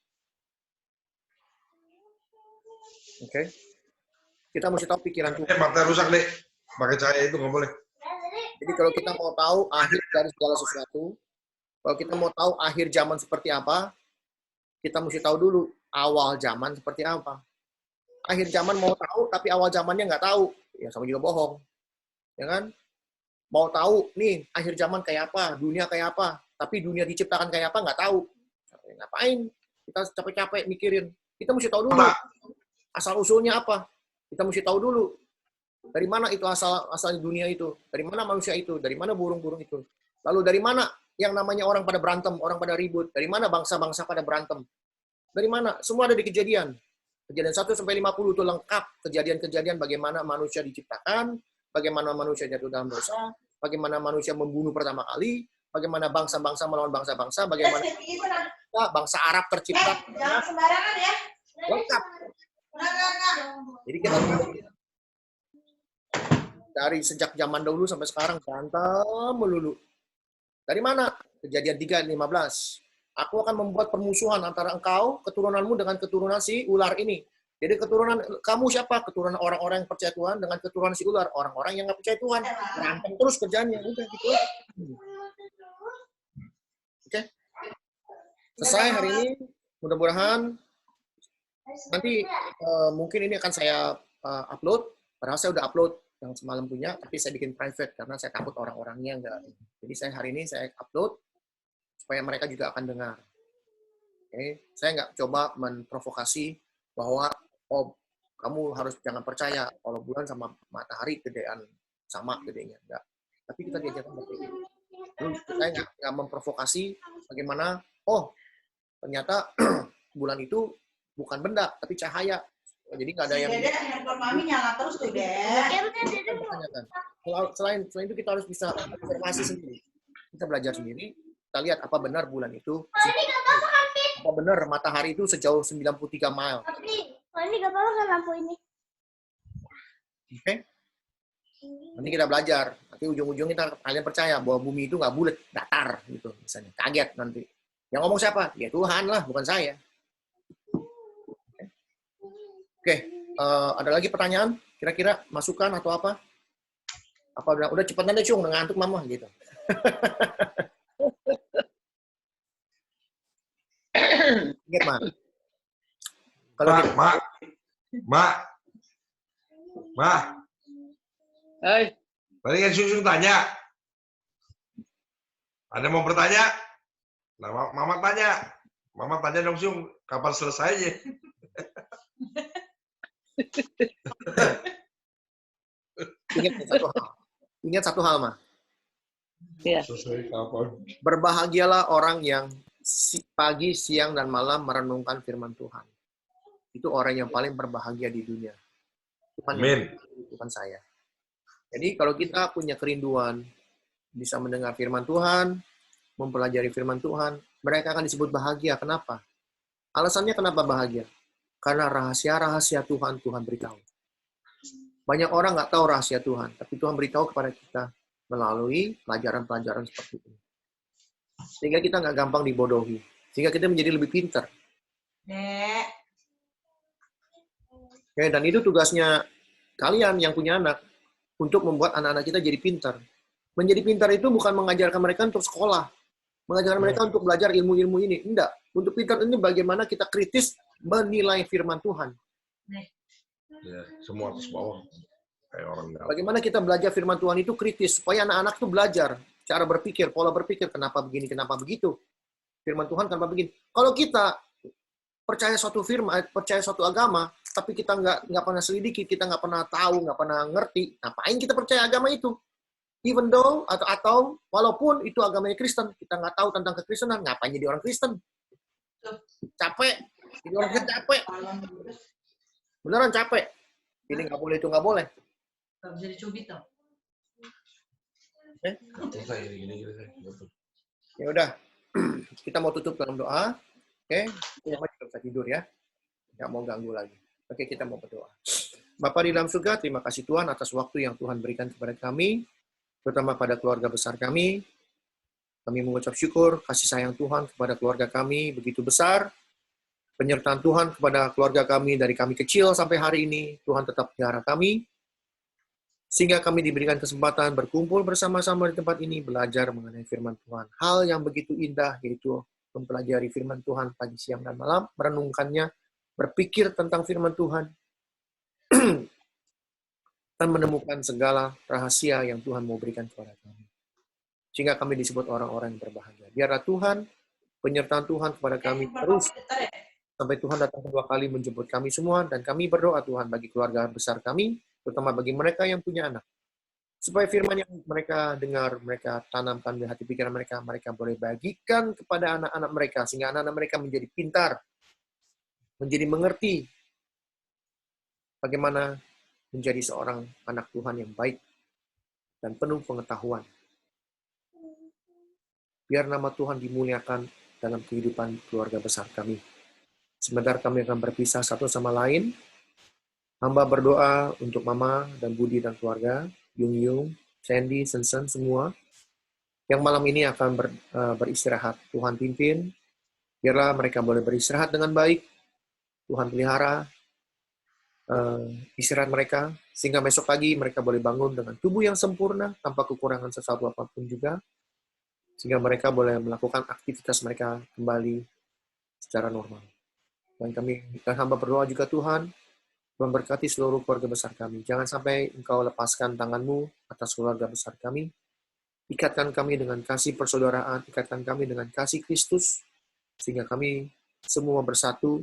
Speaker 1: Oke? Kita mesti tahu pikiran Tuhan.
Speaker 5: Mata rusak, Dek. Pakai cahaya itu nggak boleh.
Speaker 1: Jadi kalau kita mau tahu akhir dari segala sesuatu, kalau kita mau tahu akhir zaman seperti apa, kita mesti tahu dulu awal zaman seperti apa. Akhir zaman mau tahu, tapi awal zamannya nggak tahu. Ya sama juga bohong. Ya kan? Mau tahu, nih, akhir zaman kayak apa, dunia kayak apa, tapi dunia diciptakan kayak apa, nggak tahu. Ngapain? Kita capek-capek mikirin. Kita mesti tahu dulu asal-usulnya apa. Kita mesti tahu dulu dari mana itu asal dunia itu, dari mana manusia itu, dari mana burung-burung itu. Lalu dari mana yang namanya orang pada berantem, orang pada ribut, dari mana bangsa-bangsa pada berantem. Dari mana? Semua ada di Kejadian. Kejadian 1-50 itu lengkap kejadian-kejadian bagaimana manusia diciptakan, bagaimana manusia jatuh dalam dosa, bagaimana manusia membunuh pertama kali, bagaimana bangsa-bangsa melawan bangsa-bangsa, bagaimana bangsa Arab tercipta.
Speaker 3: Jangan sembarangan ya.
Speaker 1: Lengkap. Jadi kita dari sejak zaman dahulu sampai sekarang berantem melulu. Dari mana? Kejadian 3:15. Aku akan membuat permusuhan antara engkau, keturunanmu dengan keturunan si ular ini. Jadi keturunan kamu siapa? Keturunan orang-orang yang percaya Tuhan dengan keturunan si ular. Orang-orang yang nggak percaya Tuhan. Berantem terus kerjaannya. Udah gitu. Oke. Selesai hari ini. Mudah-mudahan nanti mungkin ini akan saya upload. Padahal saya udah upload yang semalam punya, tapi saya bikin private karena saya takut orang-orangnya nggak. Jadi saya hari ini saya upload supaya mereka juga akan dengar. Oke. Saya nggak coba memprovokasi bahwa kamu harus jangan percaya kalau bulan sama matahari gedean sama gedenya, enggak. Tapi kita diajarkan berpikir. Saya nggak memprovokasi bagaimana ternyata bulan itu bukan benda tapi cahaya. Jadi nggak ada yang
Speaker 3: handphone mami nyala terus tuh, Dek.
Speaker 1: Selain itu kita harus bisa observasi sendiri. Kita belajar sendiri. Kita lihat apa benar bulan itu. Apa benar matahari itu sejauh 93 mile.
Speaker 6: Ini gak apa-apa kan lampu ini.
Speaker 1: Oke? Nanti kita belajar. Nanti ujung-ujungnya kalian percaya bahwa bumi itu nggak bulat, datar gitu. Misalnya kaget nanti. Yang ngomong siapa? Ya Tuhan lah, bukan saya. Oke. Ada lagi pertanyaan? Kira-kira masukan atau apa? Apa udah cepetan deh, Cung, udah ngantuk mama gitu. Ingat, Mak. Kalau
Speaker 5: Mak.
Speaker 2: Hei,
Speaker 5: Tadi kan Susung tanya. Ada mau bertanya? Nah, Mama tanya. Mama tanya dong, Sung. Kapan selesainya?
Speaker 1: Ingat satu hal, Mah.
Speaker 2: ya.
Speaker 5: Selesai kapan?
Speaker 1: Berbahagialah orang yang pagi, siang, dan malam merenungkan firman Tuhan. Itu orang yang paling berbahagia di dunia.
Speaker 5: Amin.
Speaker 1: Bukan saya. Jadi kalau kita punya kerinduan, bisa mendengar firman Tuhan, mempelajari firman Tuhan, mereka akan disebut bahagia. Kenapa? Alasannya kenapa bahagia? Karena rahasia-rahasia Tuhan beritahu. Banyak orang nggak tahu rahasia Tuhan, tapi Tuhan beritahu kepada kita melalui pelajaran-pelajaran seperti ini. Sehingga kita nggak gampang dibodohi. Sehingga kita menjadi lebih pintar.
Speaker 3: Dek.
Speaker 1: Oke, dan itu tugasnya kalian yang punya anak, untuk membuat anak-anak kita jadi pintar. Menjadi pintar itu bukan mengajarkan mereka untuk sekolah. Mengajarkan mereka untuk belajar ilmu-ilmu ini. Enggak. Untuk pintar ini bagaimana kita kritis menilai firman Tuhan.
Speaker 5: Ya, semua atas bawah. Kayak orang dalam.
Speaker 1: Bagaimana kita belajar firman Tuhan itu kritis. Supaya anak-anak itu belajar. Cara berpikir, pola berpikir. Kenapa begini, kenapa begitu. Firman Tuhan kenapa begini. Kalau kita percaya suatu firman, percaya suatu agama, tapi kita nggak pernah selidiki, kita nggak pernah tahu, nggak pernah ngerti, ngapain kita percaya agama itu? Even though, atau walaupun itu agamanya Kristen, kita nggak tahu tentang kekristenan, ngapain jadi orang Kristen? Capek. Ini orang capek. Beneran capek. Ini nggak boleh, itu nggak boleh.
Speaker 3: Gak bisa dicubit tau.
Speaker 5: Selesai gini.
Speaker 1: Ya udah, kita mau tutup dalam doa. Oke, Mama juga bisa tidur ya. Nggak mau ganggu lagi. Oke, kita mau berdoa. Bapa di dalam surga, terima kasih Tuhan atas waktu yang Tuhan berikan kepada kami, terutama pada keluarga besar kami. Kami mengucap syukur, kasih sayang Tuhan kepada keluarga kami begitu besar. Penyertaan Tuhan kepada keluarga kami dari kami kecil sampai hari ini. Tuhan tetap pelihara kami. Sehingga kami diberikan kesempatan berkumpul bersama-sama di tempat ini, belajar mengenai firman Tuhan. Hal yang begitu indah, yaitu mempelajari firman Tuhan pagi, siang, dan malam, merenungkannya, berpikir tentang firman Tuhan, dan menemukan segala rahasia yang Tuhan mau berikan kepada kami. Sehingga kami disebut orang-orang yang berbahagia. Biarlah Tuhan, penyertaan Tuhan kepada kami terus, sampai Tuhan datang kedua kali menjemput kami semua, dan kami berdoa Tuhan bagi keluarga besar kami, terutama bagi mereka yang punya anak. Supaya firman yang mereka dengar, mereka tanamkan di hati pikiran mereka, mereka boleh bagikan kepada anak-anak mereka, sehingga anak-anak mereka menjadi pintar, menjadi mengerti bagaimana menjadi seorang anak Tuhan yang baik dan penuh pengetahuan. Biar nama Tuhan dimuliakan dalam kehidupan keluarga besar kami. Sebentar kami akan berpisah satu sama lain. Hamba berdoa untuk Mama dan Budi dan keluarga, Yung, Sandy, Sensen, semua. Yang malam ini akan beristirahat. Tuhan pimpin. Biarlah mereka boleh beristirahat dengan baik. Tuhan pelihara istirahat mereka. Sehingga besok pagi mereka boleh bangun dengan tubuh yang sempurna, tanpa kekurangan sesuatu apapun juga. Sehingga mereka boleh melakukan aktivitas mereka kembali secara normal. Dan hamba berdoa juga Tuhan, memberkati seluruh keluarga besar kami. Jangan sampai Engkau lepaskan tangan-Mu atas keluarga besar kami. Ikatkan kami dengan kasih persaudaraan, ikatkan kami dengan kasih Kristus, sehingga kami semua bersatu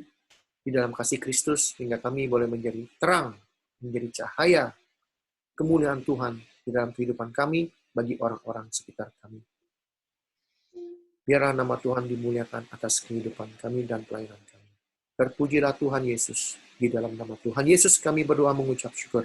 Speaker 1: di dalam kasih Kristus, sehingga kami boleh menjadi terang, menjadi cahaya kemuliaan Tuhan di dalam kehidupan kami bagi orang-orang sekitar kami. Biarlah nama Tuhan dimuliakan atas kehidupan kami dan pelayanan kami. Terpujilah Tuhan Yesus. Di dalam nama Tuhan Yesus kami berdoa mengucap syukur.